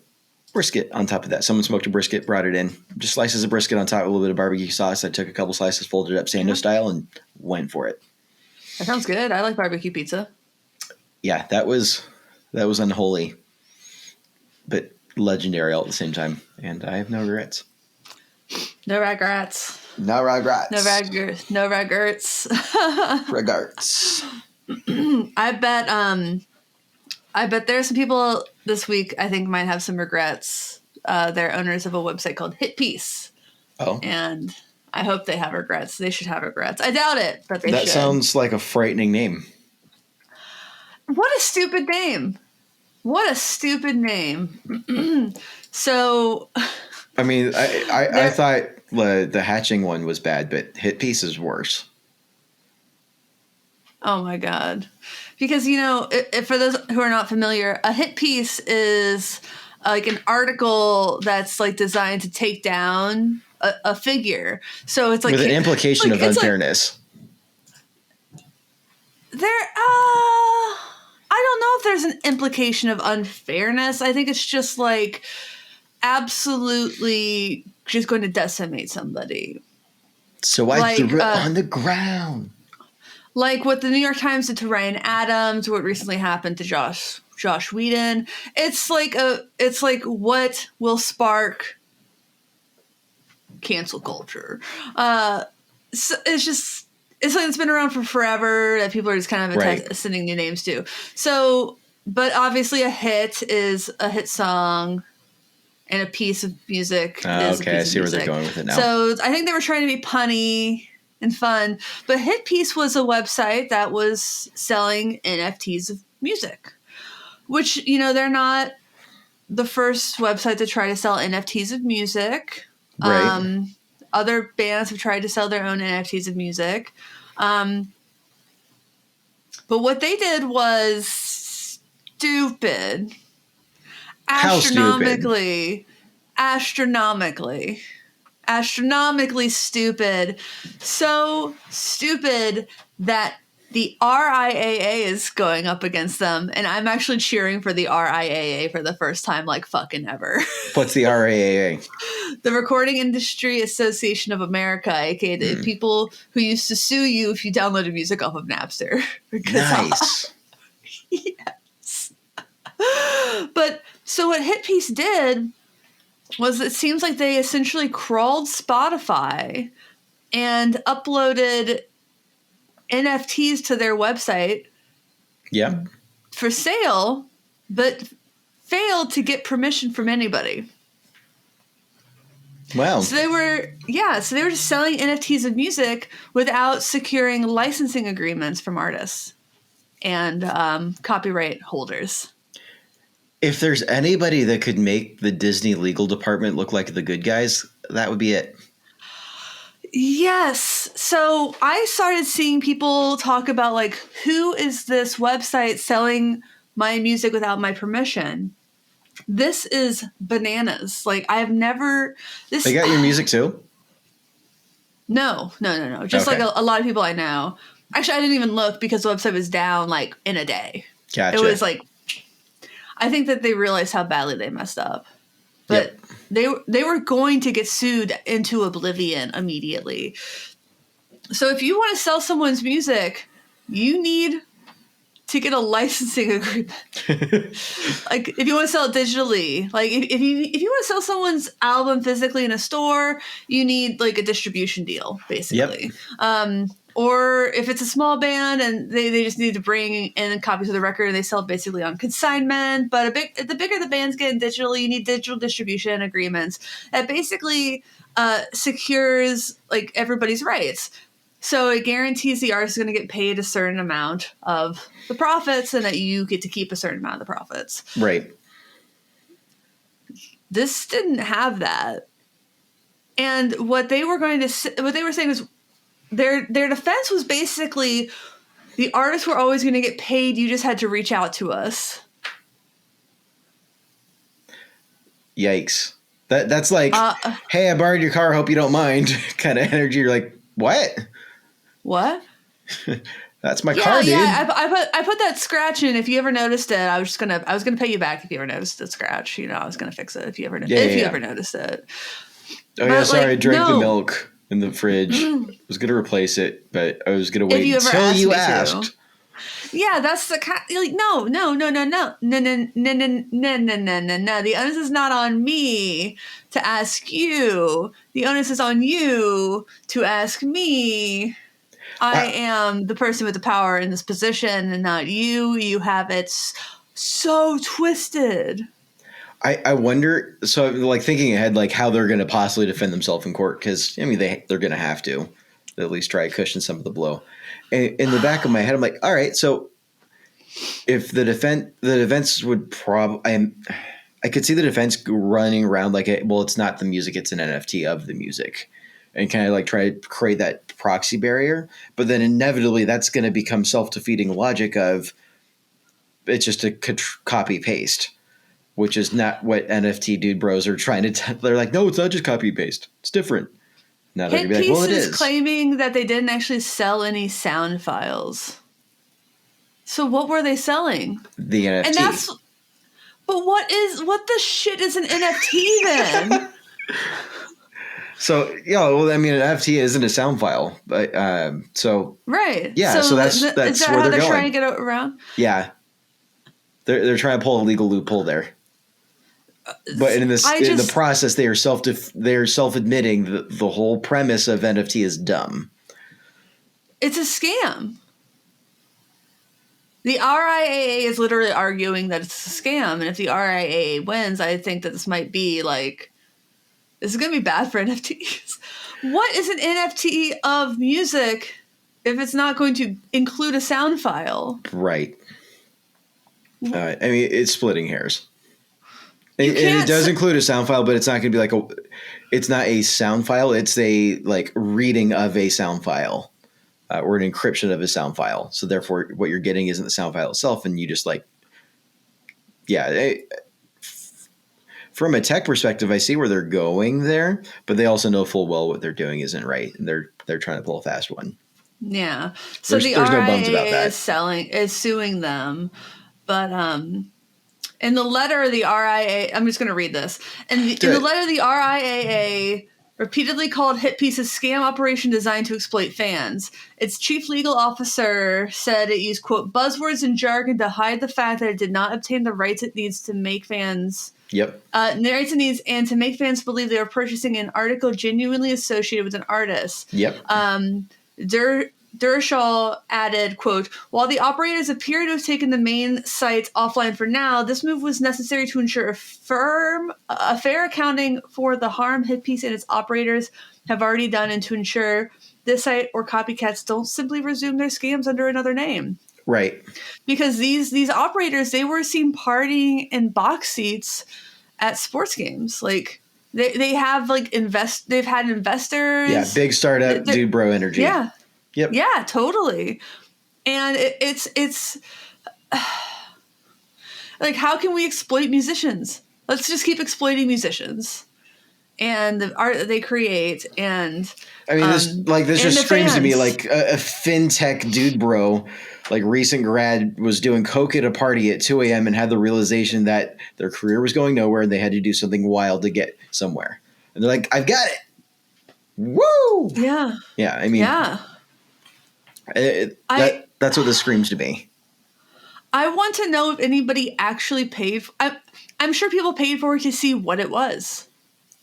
brisket on top of that. Someone smoked a brisket, brought it in, just slices of brisket on top with a little bit of barbecue sauce. I took a couple slices, folded it up Sando style, and went for it. That sounds good. I like barbecue pizza. Yeah, that was unholy, but legendary all at the same time, and I have no regrets. No regrets. No regrets. No regrets. Regrets. I bet there are some people this week I think might have some regrets. They're owners of a website called HitPiece. Oh. And I hope they have regrets. They should have regrets. I doubt it, but they should. That sounds like a frightening name. What a stupid name. What a stupid name. So... I mean, I thought the hatching one was bad, but HitPiece is worse. Oh my God. Because, if for those who are not familiar, a hit piece is like an article that's like designed to take down a figure. So it's like with an implication of unfairness. I don't know if there's an implication of unfairness. I think it's just like absolutely just going to decimate somebody. So I threw it on the ground. Like what the New York Times did to Ryan Adams, what recently happened to Josh Whedon. It's like what will spark cancel culture. So it's like it's been around for forever that people are just kind of sending new names to. So, but obviously a hit is a hit song. And a piece of music. Okay, I see where they're going with it now. So I think they were trying to be punny and fun. But HitPiece was a website that was selling NFTs of music. Which, they're not the first website to try to sell NFTs of music. Right. Other bands have tried to sell their own NFTs of music. But what they did was stupid. Astronomically stupid. So stupid that the RIAA is going up against them, and I'm actually cheering for the RIAA for the first time like fucking ever. What's the RIAA? The Recording Industry Association of America, aka the people who used to sue you if you downloaded music off of Napster. Nice. Yes. But so what HitPiece did was it seems like they essentially crawled Spotify and uploaded NFTs to their website for sale, but failed to get permission from anybody. Wow. So they were just selling NFTs of music without securing licensing agreements from artists and copyright holders. If there's anybody that could make the Disney legal department look like the good guys, that would be it. Yes. So I started seeing people talk about like, who is this website selling my music without my permission? This is bananas. Like I've never They got your music too? No. Just like Okay. a lot of people I know. Actually, I didn't even look because the website was down like in a day. Gotcha. It was like, I think that they realized how badly they messed up. But they were going to get sued into oblivion immediately. So if you want to sell someone's music, you need to get a licensing agreement. Like if you want to sell it digitally, like if you want to sell someone's album physically in a store, you need like a distribution deal, basically. Or if it's a small band and they just need to bring in copies of the record and they sell it basically on consignment. But the bigger the bands get digitally, you need digital distribution agreements that basically secures like everybody's rights. So it guarantees the artist is going to get paid a certain amount of the profits and that you get to keep a certain amount of the profits. Right. This didn't have that. And what they were saying was their defense was basically the artists were always going to get paid. You just had to reach out to us. Yikes. That's like, hey, I borrowed your car. Hope you don't mind kind of energy. You're like, what? What? That's my car, dude. Yeah, I put that scratch in. If you ever noticed it, I was gonna pay you back if you ever noticed the scratch. You know, I was gonna fix it if you ever ever noticed it. Oh yeah, sorry, I drank the milk in the fridge. I was gonna replace it, but I was gonna wait until you asked. Yeah, that's the kind. Like, no. The onus is not on me to ask you. The onus is on you to ask me. I am the person with the power in this position and not you. You have it so twisted. I wonder, so like thinking ahead, like how they're going to possibly defend themselves in court. Cause I mean, they're going to have to at least try to cushion some of the blow. And in the back of my head, I'm like, all right, so if the defense would I could see the defense running around like, well, it's not the music, it's an NFT of the music. And kind of like try to create that proxy barrier. But then inevitably that's going to become self-defeating logic of it's just a copy paste, which is not what NFT dude bros are trying to they're like, no, it's not just copy paste. It's different. Now they're going to be like, well, it is. Claiming that they didn't actually sell any sound files. So what were they selling? The NFT. And but what the shit is an NFT then? So yeah, well, I mean, an NFT isn't a sound file, but so right, yeah. So that's is that where how they're going. Trying to get around. Yeah, they're trying to pull a legal loophole there. But in the process, they are self-admitting that the whole premise of NFT is dumb. It's a scam. The RIAA is literally arguing that it's a scam, and if the RIAA wins, I think that this might be like. This is going to be bad for NFTs. What is an NFT of music if it's not going to include a sound file? Right. I mean, it's splitting hairs. And it does include a sound file, but it's not going to be it's not a sound file. It's a like reading of a sound file or an encryption of a sound file. So therefore what you're getting isn't the sound file itself. And you just from a tech perspective, I see where they're going there, but they also know full well what they're doing isn't right, and they're trying to pull a fast one. Yeah. So there's no bones about that. Is suing them, but in the letter of the RIAA, I'm just going to read this. In the letter, the RIAA repeatedly called HitPiece a scam operation designed to exploit fans. Its chief legal officer said it used, quote, buzzwords and jargon to hide the fact that it did not obtain the rights it needs to make fans. Yep. The rights it needs and to make fans believe they are purchasing an article genuinely associated with an artist. Yep. Dershall added, quote, while the operators appear to have taken the main sites offline for now, this move was necessary to ensure a fair accounting for the harm HitPiece and its operators have already done and to ensure this site or copycats don't simply resume their scams under another name. Right. Because these operators, they were seen partying in box seats at sports games. Like, They have like they've had investors. Yeah, big startup, dude bro energy. Yeah. Yep. Yeah, totally. And it's like, how can we exploit musicians? Let's just keep exploiting musicians and the art that they create. And I mean, this just screams to me like a fintech dude bro, like recent grad, was doing coke at a party at 2 a.m. and had the realization that their career was going nowhere and they had to do something wild to get somewhere. And they're like, I've got it. Woo! Yeah. Yeah, I mean, yeah. That's what this screams to me. I want to know if anybody actually paid. I'm sure people paid for it to see what it was.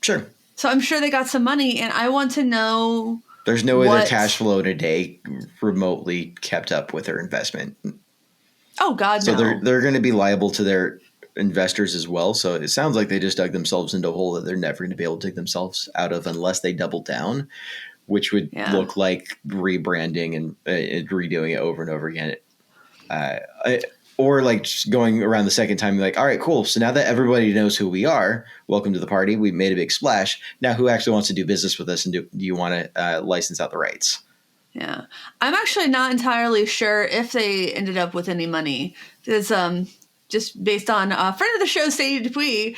Sure. So I'm sure they got some money, and I want to know. There's no way their cash flow today remotely kept up with their investment. Oh God, so no. So they're going to be liable to their investors as well. So it sounds like they just dug themselves into a hole that they're never going to be able to dig themselves out of unless they double down, which would look like rebranding and redoing it over and over again. Or like just going around the second time, like, all right, cool. So now that everybody knows who we are, welcome to the party. We made a big splash. Now who actually wants to do business with us, and do you want to license out the rights? Yeah. I'm actually not entirely sure if they ended up with any money. Because just based on a friend of the show, Sadie Dupuy,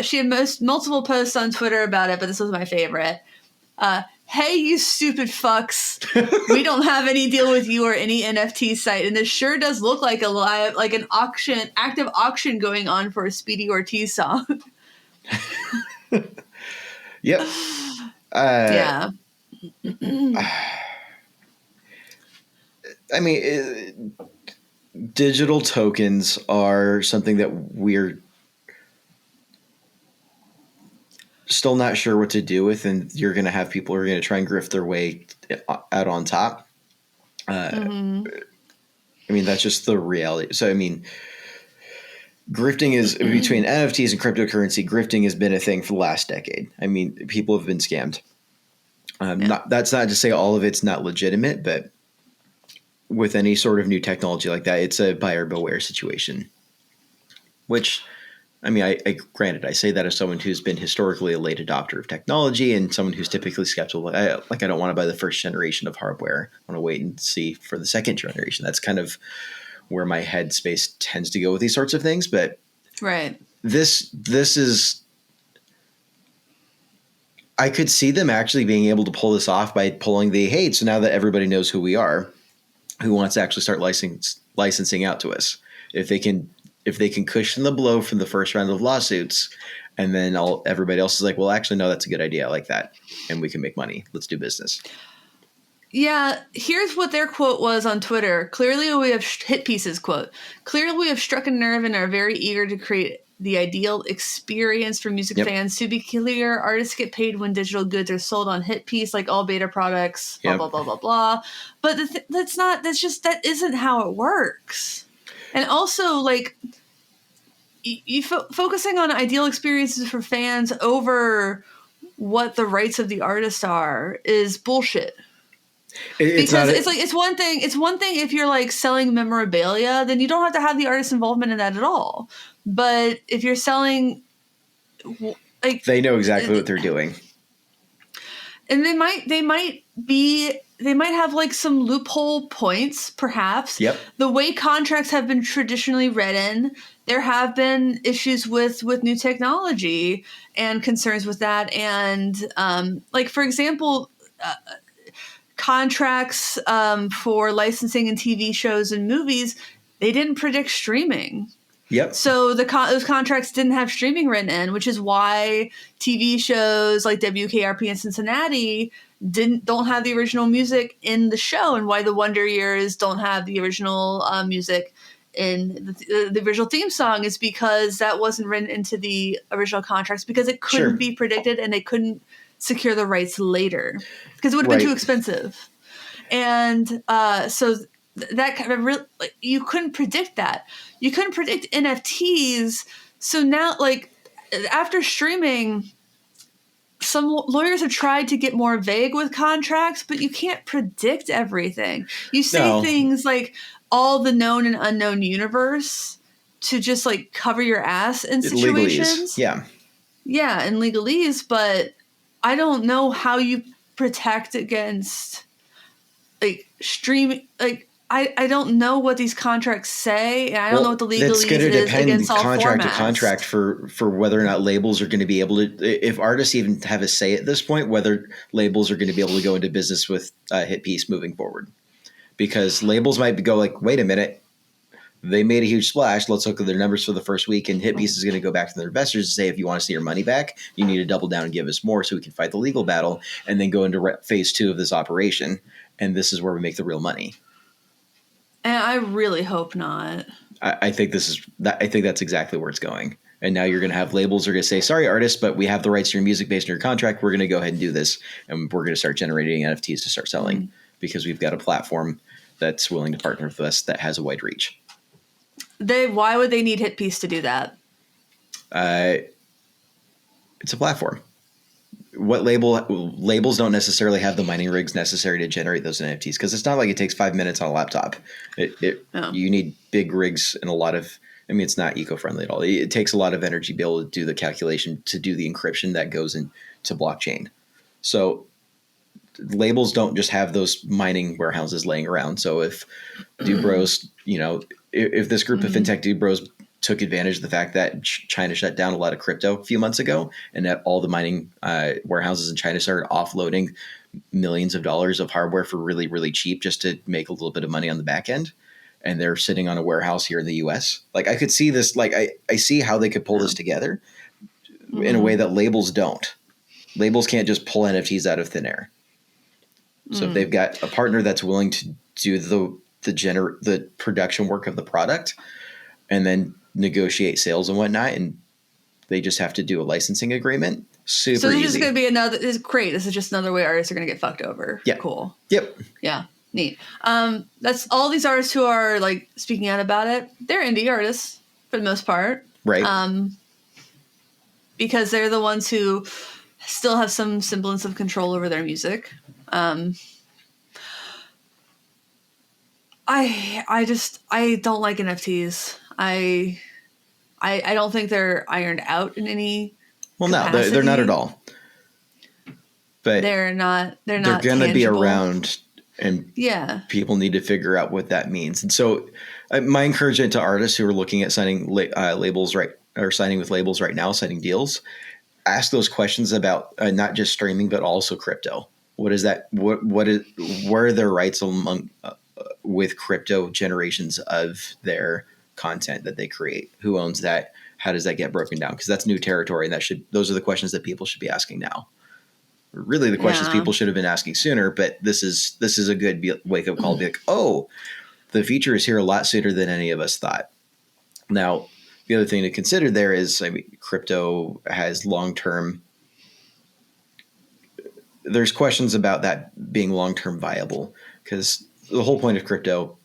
she had multiple posts on Twitter about it, but this was my favorite. Hey, you stupid fucks. We don't have any deal with you or any NFT site. And this sure does look like an active auction going on for a Speedy Ortiz song. Yep. Yeah. I mean, digital tokens are something that we're still not sure what to do with, and you're going to have people who are going to try and grift their way out on top. I mean, that's just the reality. So, I mean, grifting is between NFTs and cryptocurrency. Grifting has been a thing for the last decade. I mean, people have been scammed. That's not to say all of it's not legitimate, but with any sort of new technology like that, it's a buyer beware situation, which, I mean, I granted, I say that as someone who's been historically a late adopter of technology and someone who's typically skeptical. I don't want to buy the first generation of hardware. I want to wait and see for the second generation. That's kind of where my headspace tends to go with these sorts of things. But right, this is, I could see them actually being able to pull this off by pulling the, hey, so now that everybody knows who we are, who wants to actually start licensing out to us, if they can cushion the blow from the first round of lawsuits, and then everybody else is like, well, actually, no, that's a good idea. I like that. And we can make money. Let's do business. Yeah. Here's what their quote was on Twitter. Clearly we have HitPiece's quote. Clearly we have struck a nerve and are very eager to create the ideal experience for music fans. To be clear, artists get paid when digital goods are sold on HitPiece, like all beta products, blah, blah, blah, blah, blah. But that isn't how it works. And also, like, you focusing on ideal experiences for fans over what the rights of the artist are is bullshit. It's one thing if you're like selling memorabilia, then you don't have to have the artist involvement in that at all. But if you're selling, like, they know exactly what they're doing, and they might have like some loophole points, perhaps. Yep. The way contracts have been traditionally written, there have been issues with new technology and concerns with that. And like, for example, contracts for licensing in TV shows and movies, they didn't predict streaming. Yep. So those contracts didn't have streaming written in, which is why TV shows like WKRP in Cincinnati don't have the original music in the show, and why the Wonder Years don't have the original music in the original theme song, is because that wasn't written into the original contracts because it couldn't be predicted and they couldn't secure the rights later because it would have been too expensive. And so that kind of you couldn't predict that. You couldn't predict NFTs. So now, like, after streaming, some lawyers have tried to get more vague with contracts, but you can't predict everything. You say things like all the known and unknown universe to just like cover your ass in situations. Yeah. yeah, and legalese, but I don't know how you protect against like streaming. Like I don't know what these contracts say, and I don't know what the That's going legalese to is depend against all contract to formats. contract for whether or not labels are going to be able to, if artists even have a say at this point, whether labels are going to be able to go into business with HitPiece moving forward. Because labels might go like, wait a minute, they made a huge splash. Let's look at their numbers for the first week. And HitPiece is going to go back to their investors and say, if you want to see your money back, you need to double down and give us more so we can fight the legal battle and then go into phase 2 of this operation. And this is where we make the real money. And I really hope not. I think that's exactly where it's going. And now you're going to have labels are going to say, sorry, artists, but we have the rights to your music based on your contract. We're going to go ahead and do this. And we're going to start generating NFTs to start selling because we've got a platform that's willing to partner with us that has a wide reach. Why would they need HitPiece to do that? It's a platform. What labels don't necessarily have the mining rigs necessary to generate those NFTs because it's not like it takes 5 minutes on a laptop. You need big rigs and a lot of. I mean, it's not eco-friendly at all. It takes a lot of energy to be able to do the calculation to do the encryption that goes into blockchain. So labels don't just have those mining warehouses laying around. So if Dubros, if this group of fintech Dubros took advantage of the fact that China shut down a lot of crypto a few months ago and that all the mining warehouses in China started offloading millions of dollars of hardware for really, really cheap just to make a little bit of money on the back end. And they're sitting on a warehouse here in the US. Like I could see this, like I see how they could pull this together in a way that labels don't. Labels can't just pull NFTs out of thin air. So if they've got a partner that's willing to do the production work of the product and then negotiate sales and whatnot, and they just have to do a licensing agreement. Super so this easy. is going to be another. This is great. This is just another way artists are going to get fucked over. Yeah. Cool. Yep. Yeah. Neat. That's all these artists who are like speaking out about it. They're indie artists for the most part, right? Because they're the ones who still have some semblance of control over their music. I don't like NFTs. I don't think they're ironed out in any. Well, capacity. No, they're not at all. But they're not. They're going to be around, and people need to figure out what that means. And so, my encouragement to artists who are looking at signing labels or signing with labels right now, signing deals, ask those questions about not just streaming but also crypto. What is that? Where are their rights among with crypto generations of their content that they create? Who owns that? How does that get broken down? Because that's new territory, and those are the questions that people should be asking now. Really, the questions people should have been asking sooner. But this is a good wake up call to be like, oh, the future is here a lot sooner than any of us thought. Now, the other thing to consider there is, crypto has long term. There's questions about that being long term viable because the whole point of crypto,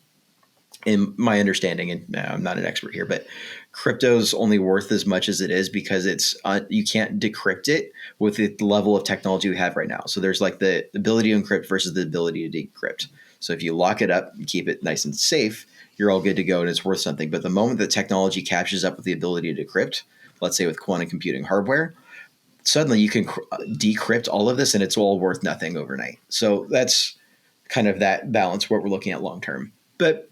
in my understanding, and I'm not an expert here, but crypto's only worth as much as it is because it's you can't decrypt it with the level of technology we have right now. So there's like the ability to encrypt versus the ability to decrypt. So if you lock it up and keep it nice and safe, you're all good to go and it's worth something. But the moment that technology catches up with the ability to decrypt, let's say with quantum computing hardware, suddenly you can decrypt all of this and it's all worth nothing overnight. So that's kind of that balance what we're looking at long term. But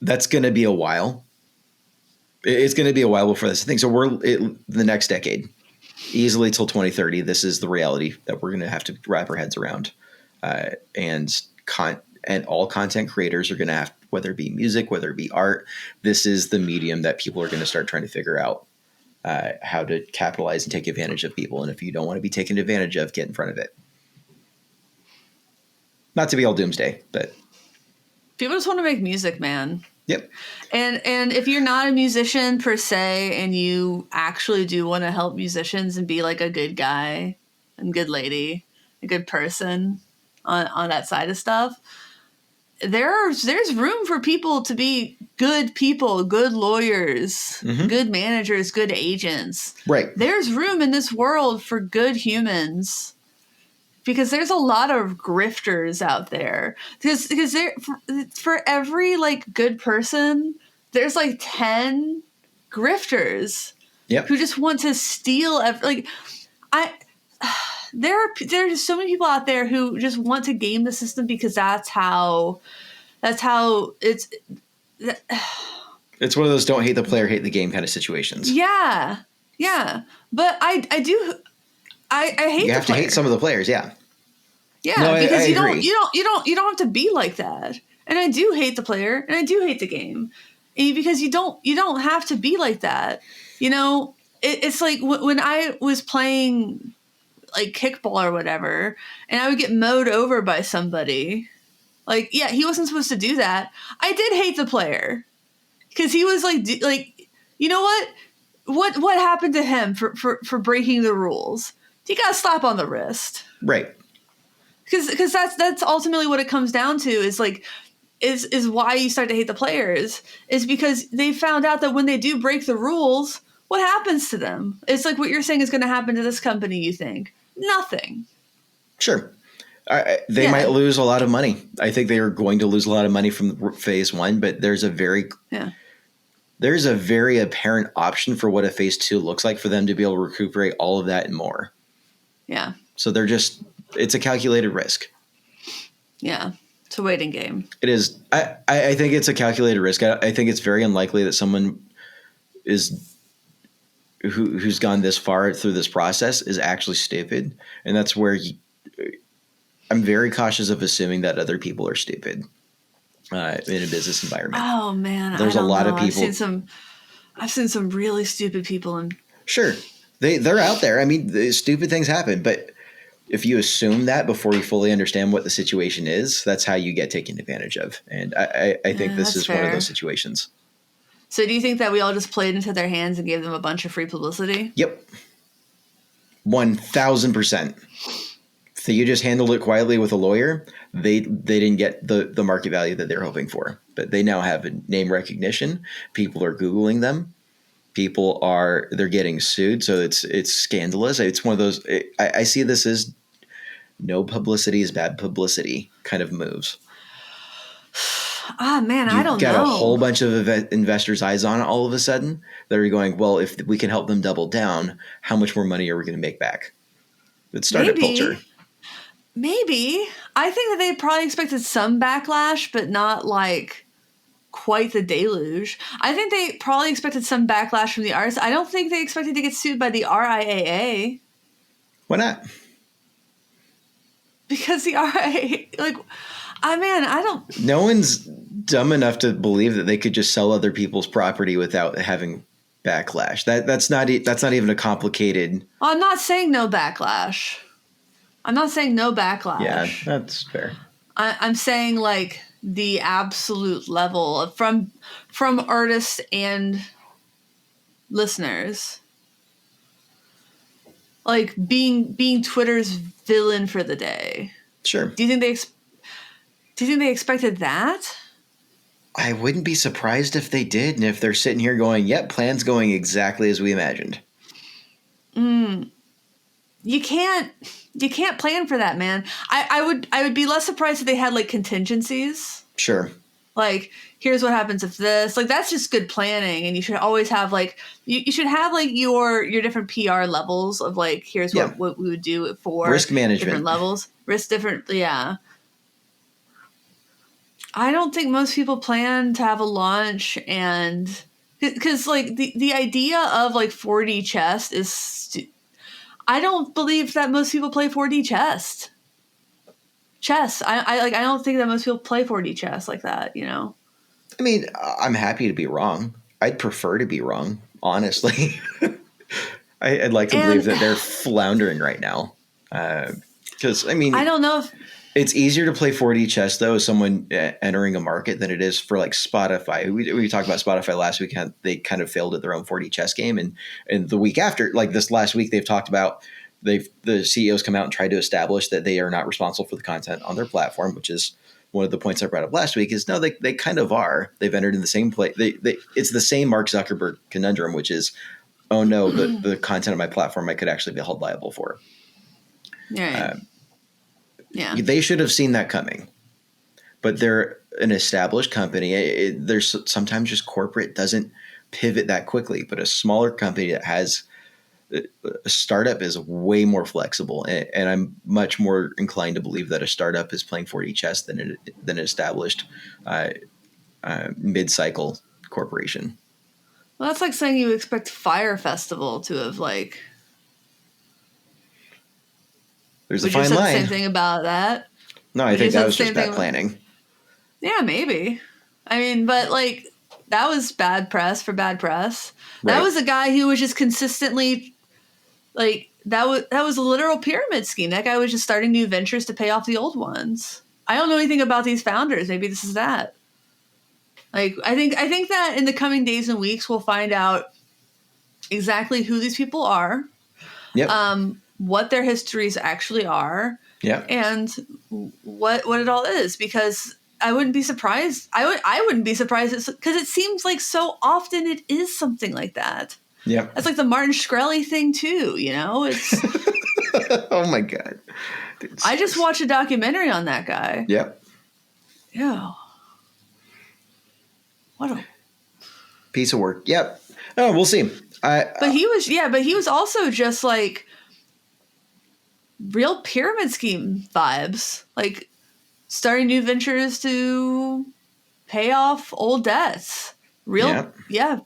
that's going to be a while. It's going to be a while before this thing. So the next decade, easily till 2030. This is the reality that we're going to have to wrap our heads around. And all content creators are going to have, whether it be music, whether it be art, this is the medium that people are going to start trying to figure out how to capitalize and take advantage of people. And if you don't want to be taken advantage of, get in front of it. Not to be all doomsday, but people just want to make music, man. Yep. And if you're not a musician per se, and you actually do want to help musicians and be like a good guy and good lady, a good person on that side of stuff, there's room for people to be good people, good lawyers, good managers, good agents. Right. There's room in this world for good humans. Because there's a lot of grifters out there. Because there, for every like good person, there's like 10 grifters. Yep. who just want to steal. There's so many people out there who just want to game the system because that's how it's. It's one of those don't hate the player, hate the game kind of situations. Yeah. But I hate you have to hate some of the players, yeah. Yeah, no, because I you agree. don't have to be like that. And I do hate the player, and I do hate the game, because you don't have to be like that. It's like when I was playing like kickball or whatever, and I would get mowed over by somebody. Like, yeah, he wasn't supposed to do that. I did hate the player because he was like, you know what happened to him for breaking the rules? He got a slap on the wrist, Right. Because that's ultimately what it comes down to is why you start to hate the players is because they found out that when they do break the rules, what happens to them? It's like what you're saying is going to happen to this company. You think nothing. Sure. They might lose a lot of money. I think they are going to lose a lot of money from phase 1, but there's a very apparent option for what a phase 2 looks like for them to be able to recuperate all of that and more. Yeah. So it's a calculated risk. Yeah. It's a waiting game. It is. I think it's a calculated risk. I think it's very unlikely that someone who's gone this far through this process is actually stupid. And that's where I'm very cautious of assuming that other people are stupid in a business environment. Oh man. There's a lot of people. I've seen some really stupid people. Sure. They're out there. I mean, stupid things happen, but if you assume that before you fully understand what the situation is, that's how you get taken advantage of. And I think this is one of those situations. So do you think that we all just played into their hands and gave them a bunch of free publicity? Yep. 1,000%. So you just handled it quietly with a lawyer. They didn't get the market value that they're hoping for, but they now have a name recognition. People are Googling them. They're getting sued. So it's scandalous. It's one of those, I see this as no publicity is bad publicity kind of moves. Ah, man, I don't know. You've got a whole bunch of investors' eyes on it all of a sudden. They're going, well, if we can help them double down, how much more money are we going to make back? It's startup culture. Maybe. I think that they probably expected some backlash, but not like quite the deluge. I think they probably expected some backlash from the artists. I don't think they expected to get sued by the RIAA. Why not? Because the RIAA, I don't. No one's dumb enough to believe that they could just sell other people's property without having backlash. That's not even a complicated. I'm not saying no backlash. Yeah, that's fair. I'm saying like the absolute level from artists and listeners, like being Twitter's villain for the day. Sure. Do you think they expected that? I wouldn't be surprised if they did, and if they're sitting here going, "Yep, plan's going exactly as we imagined." You can't plan for that, man. I would be less surprised if they had like contingencies. Sure. Like, here's what happens if this. Like, that's just good planning, and you should always have like you should have like your different PR levels of like here's what we would do for risk management, different levels, yeah. I don't think most people plan to have a launch, and because like the idea of like 4D chess is. I don't believe that most people play 4D chess. I don't think that most people play 4D chess like that, you know? I mean, I'm happy to be wrong. I'd prefer to be wrong, honestly. I'd like to believe that they're floundering right now. Because, I mean... I don't know if... It's easier to play 4D chess, though, as someone entering a market than it is for, like, Spotify. We talked about Spotify last week. They kind of failed at their own 4D chess game. And the week after, like this last week, they've talked about the CEOs come out and tried to establish that they are not responsible for the content on their platform, which is one of the points I brought up last week. Is no, they kind of are. They've entered in the same place. It's the same Mark Zuckerberg conundrum, which is, oh no, the content of my platform I could actually be held liable for. Yeah. Yeah. They should have seen that coming, but they're an established company. There's sometimes just corporate doesn't pivot that quickly. But a smaller company that has a startup is way more flexible, and I'm much more inclined to believe that a startup is playing 4D chess than an established mid-cycle corporation. Well, that's like saying you expect Fire Festival to have like. There's Would a you fine say line. the same thing about that? No, I think that was just bad planning. Yeah, maybe. I mean, but like that was bad press for bad press. Right. That was a guy who was just consistently like that was a literal pyramid scheme. That guy was just starting new ventures to pay off the old ones. I don't know anything about these founders. Maybe this is that. Like I think that in the coming days and weeks we'll find out exactly who these people are. Yep. What their histories actually are. Yeah. And what it all is, because I wouldn't be surprised. I wouldn't be surprised because it seems like so often it is something like that. Yeah. That's like the Martin Shkreli thing too, you know? It's oh my God. Dude, I just watched a documentary on that guy. Yep. Yeah. What a piece of work. Yep. Oh, we'll see. But he was also just like real pyramid scheme vibes. Like starting new ventures to pay off old debts. Real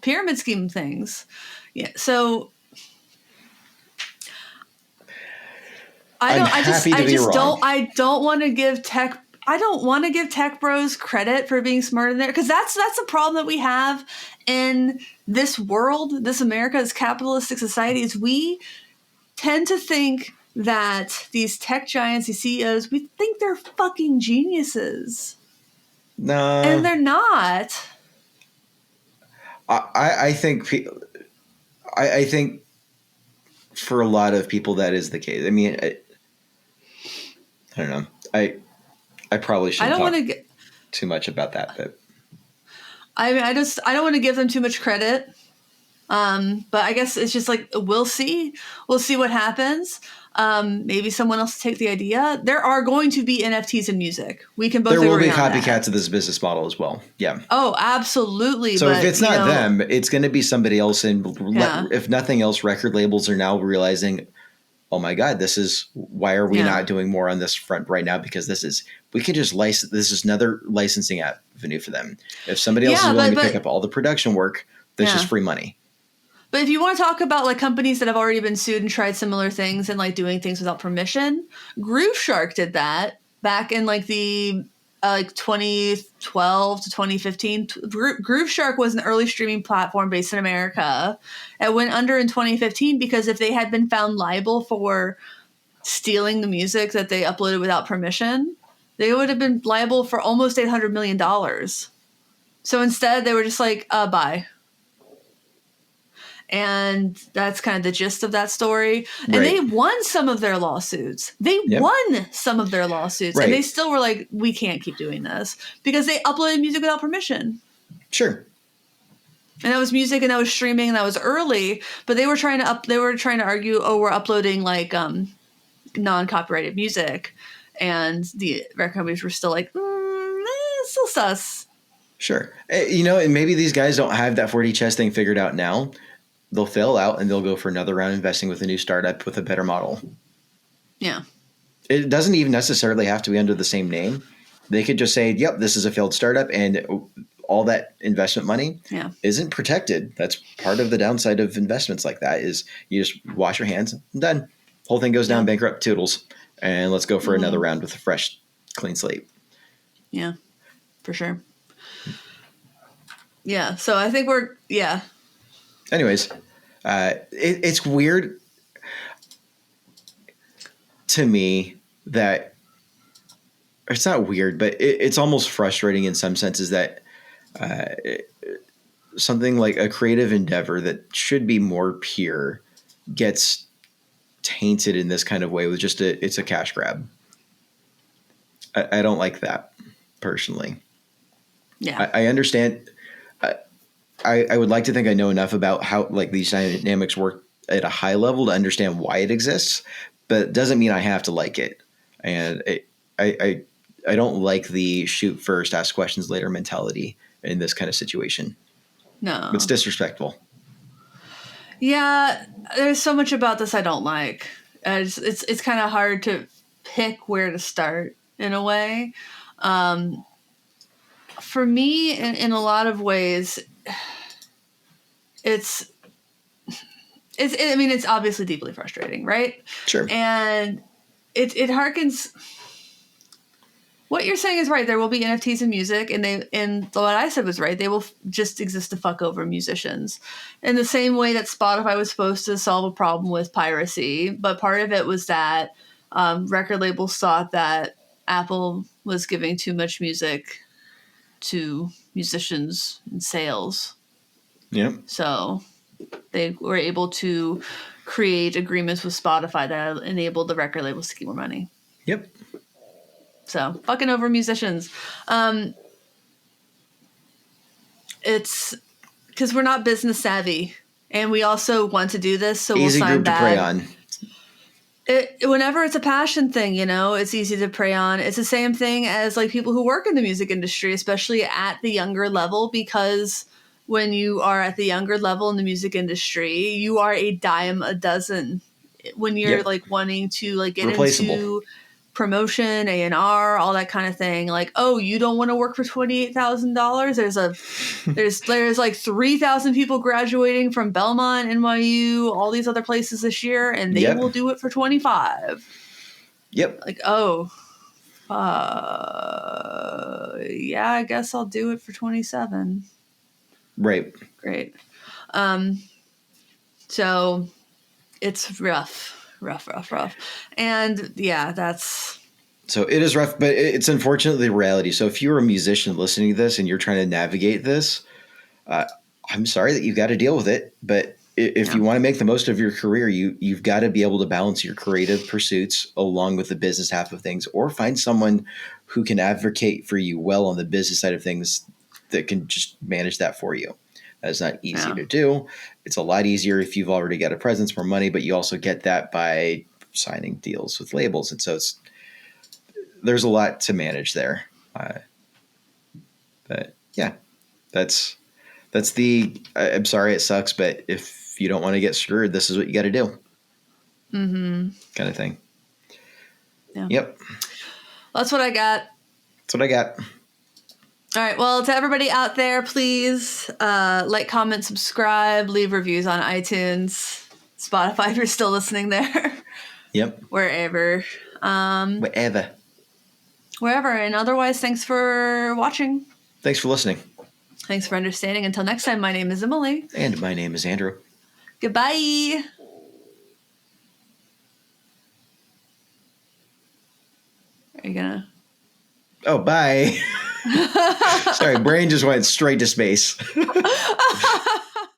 pyramid scheme things. Yeah. So I don't want to give tech bros credit for being smart in there, because that's a problem that we have in this world, this America, this capitalistic society, is we tend to think that these tech giants, these CEOs, we think they're fucking geniuses. No. And they're not. I think for a lot of people that is the case. I mean, I don't know. I probably shouldn't talk too much about that, but I mean, I don't want to give them too much credit. But I guess it's just like we'll see what happens. Maybe someone else will take the idea. There are going to be NFTs in music. We can both agree on that. There will be copycats of this business model as well. Yeah. Oh, absolutely. So if it's not them, it's going to be somebody else. And if nothing else, record labels are now realizing, oh my God, why are we not doing more on this front right now? Because we can just license. This is another licensing avenue for them. If somebody else is willing to pick up all the production work, that's just free money. But if you want to talk about like companies that have already been sued and tried similar things and like doing things without permission, Groove Shark did that back in like the 2012 to 2015. Groove Shark was an early streaming platform based in America. It went under in 2015 because if they had been found liable for stealing the music that they uploaded without permission, they would have been liable for almost $800 million. So instead, they were just like, bye. And that's kind of the gist of that story. And they won some of their lawsuits. And they still were like, we can't keep doing this because they uploaded music without permission. Sure. And that was music and that was streaming and that was early, but they were trying to argue, oh, we're uploading like non-copyrighted music. And the record companies were still like, still sus. Sure. And maybe these guys don't have that 4D chess thing figured out now. They'll fail out and they'll go for another round investing with a new startup with a better model. Yeah. It doesn't even necessarily have to be under the same name. They could just say, yep, this is a failed startup and all that investment money isn't protected. That's part of the downside of investments like that is you just wash your hands and done. Whole thing goes down, bankrupt, toodles. And let's go for another round with a fresh, clean slate. Yeah, for sure. Yeah. So I think anyways, it's weird to me that it's not weird, but it's almost frustrating in some senses that something like a creative endeavor that should be more pure gets tainted in this kind of way with just it's a cash grab. I don't like that personally. Yeah, I understand. I would like to think I know enough about how like these dynamics work at a high level to understand why it exists, but it doesn't mean I have to like it. And I don't like the shoot first, ask questions later mentality in this kind of situation. No. It's disrespectful. Yeah, there's so much about this I don't like. It's kind of hard to pick where to start in a way. For me, in a lot of ways, it's I mean, it's obviously deeply frustrating, right? Sure. And it harkens. What you're saying is right. There will be NFTs in music, and what I said was right. They will just exist to fuck over musicians, in the same way that Spotify was supposed to solve a problem with piracy. But part of it was that record labels thought that Apple was giving too much music to musicians in sales. Yep. So they were able to create agreements with Spotify that enabled the record labels to keep more money. Yep. So fucking over musicians. It's because we're not business savvy, and we also want to do this, so Easy we'll sign group bad. to prey on. Whenever it's a passion thing, it's easy to prey on. It's the same thing as like people who work in the music industry, especially at the younger level, because when you are at the younger level in the music industry, you are a dime a dozen. When you're like wanting to like get into promotion, A&R, all that kind of thing, like, oh, you don't want to work for $28,000? There's like 3,000 people graduating from Belmont, NYU, all these other places this year, and they will do it for 25. Yep. Like, oh, yeah, I guess I'll do it for 27. Right. Great. So it's rough. And yeah, that's... So it is rough, but it's unfortunately the reality. So if you're a musician listening to this and you're trying to navigate this, I'm sorry that you've got to deal with it. But if you want to make the most of your career, you've got to be able to balance your creative pursuits along with the business half of things, or find someone who can advocate for you well on the business side of things that can just manage that for you. That's not easy to do. It's a lot easier if you've already got a presence, more money, but you also get that by signing deals with labels. And so there's a lot to manage there. But yeah, that's I'm sorry it sucks, but if you don't want to get screwed, this is what you got to do. Mm-hmm. Kind of thing. Yeah. Yep. That's what I got. All right. Well, to everybody out there, please like, comment, subscribe, leave reviews on iTunes, Spotify if you're still listening there. Yep. Wherever. Wherever. And otherwise, thanks for watching. Thanks for listening. Thanks for understanding. Until next time, my name is Emily. And my name is Andrew. Goodbye. Are you gonna? Oh, bye. Sorry, brain just went straight to space.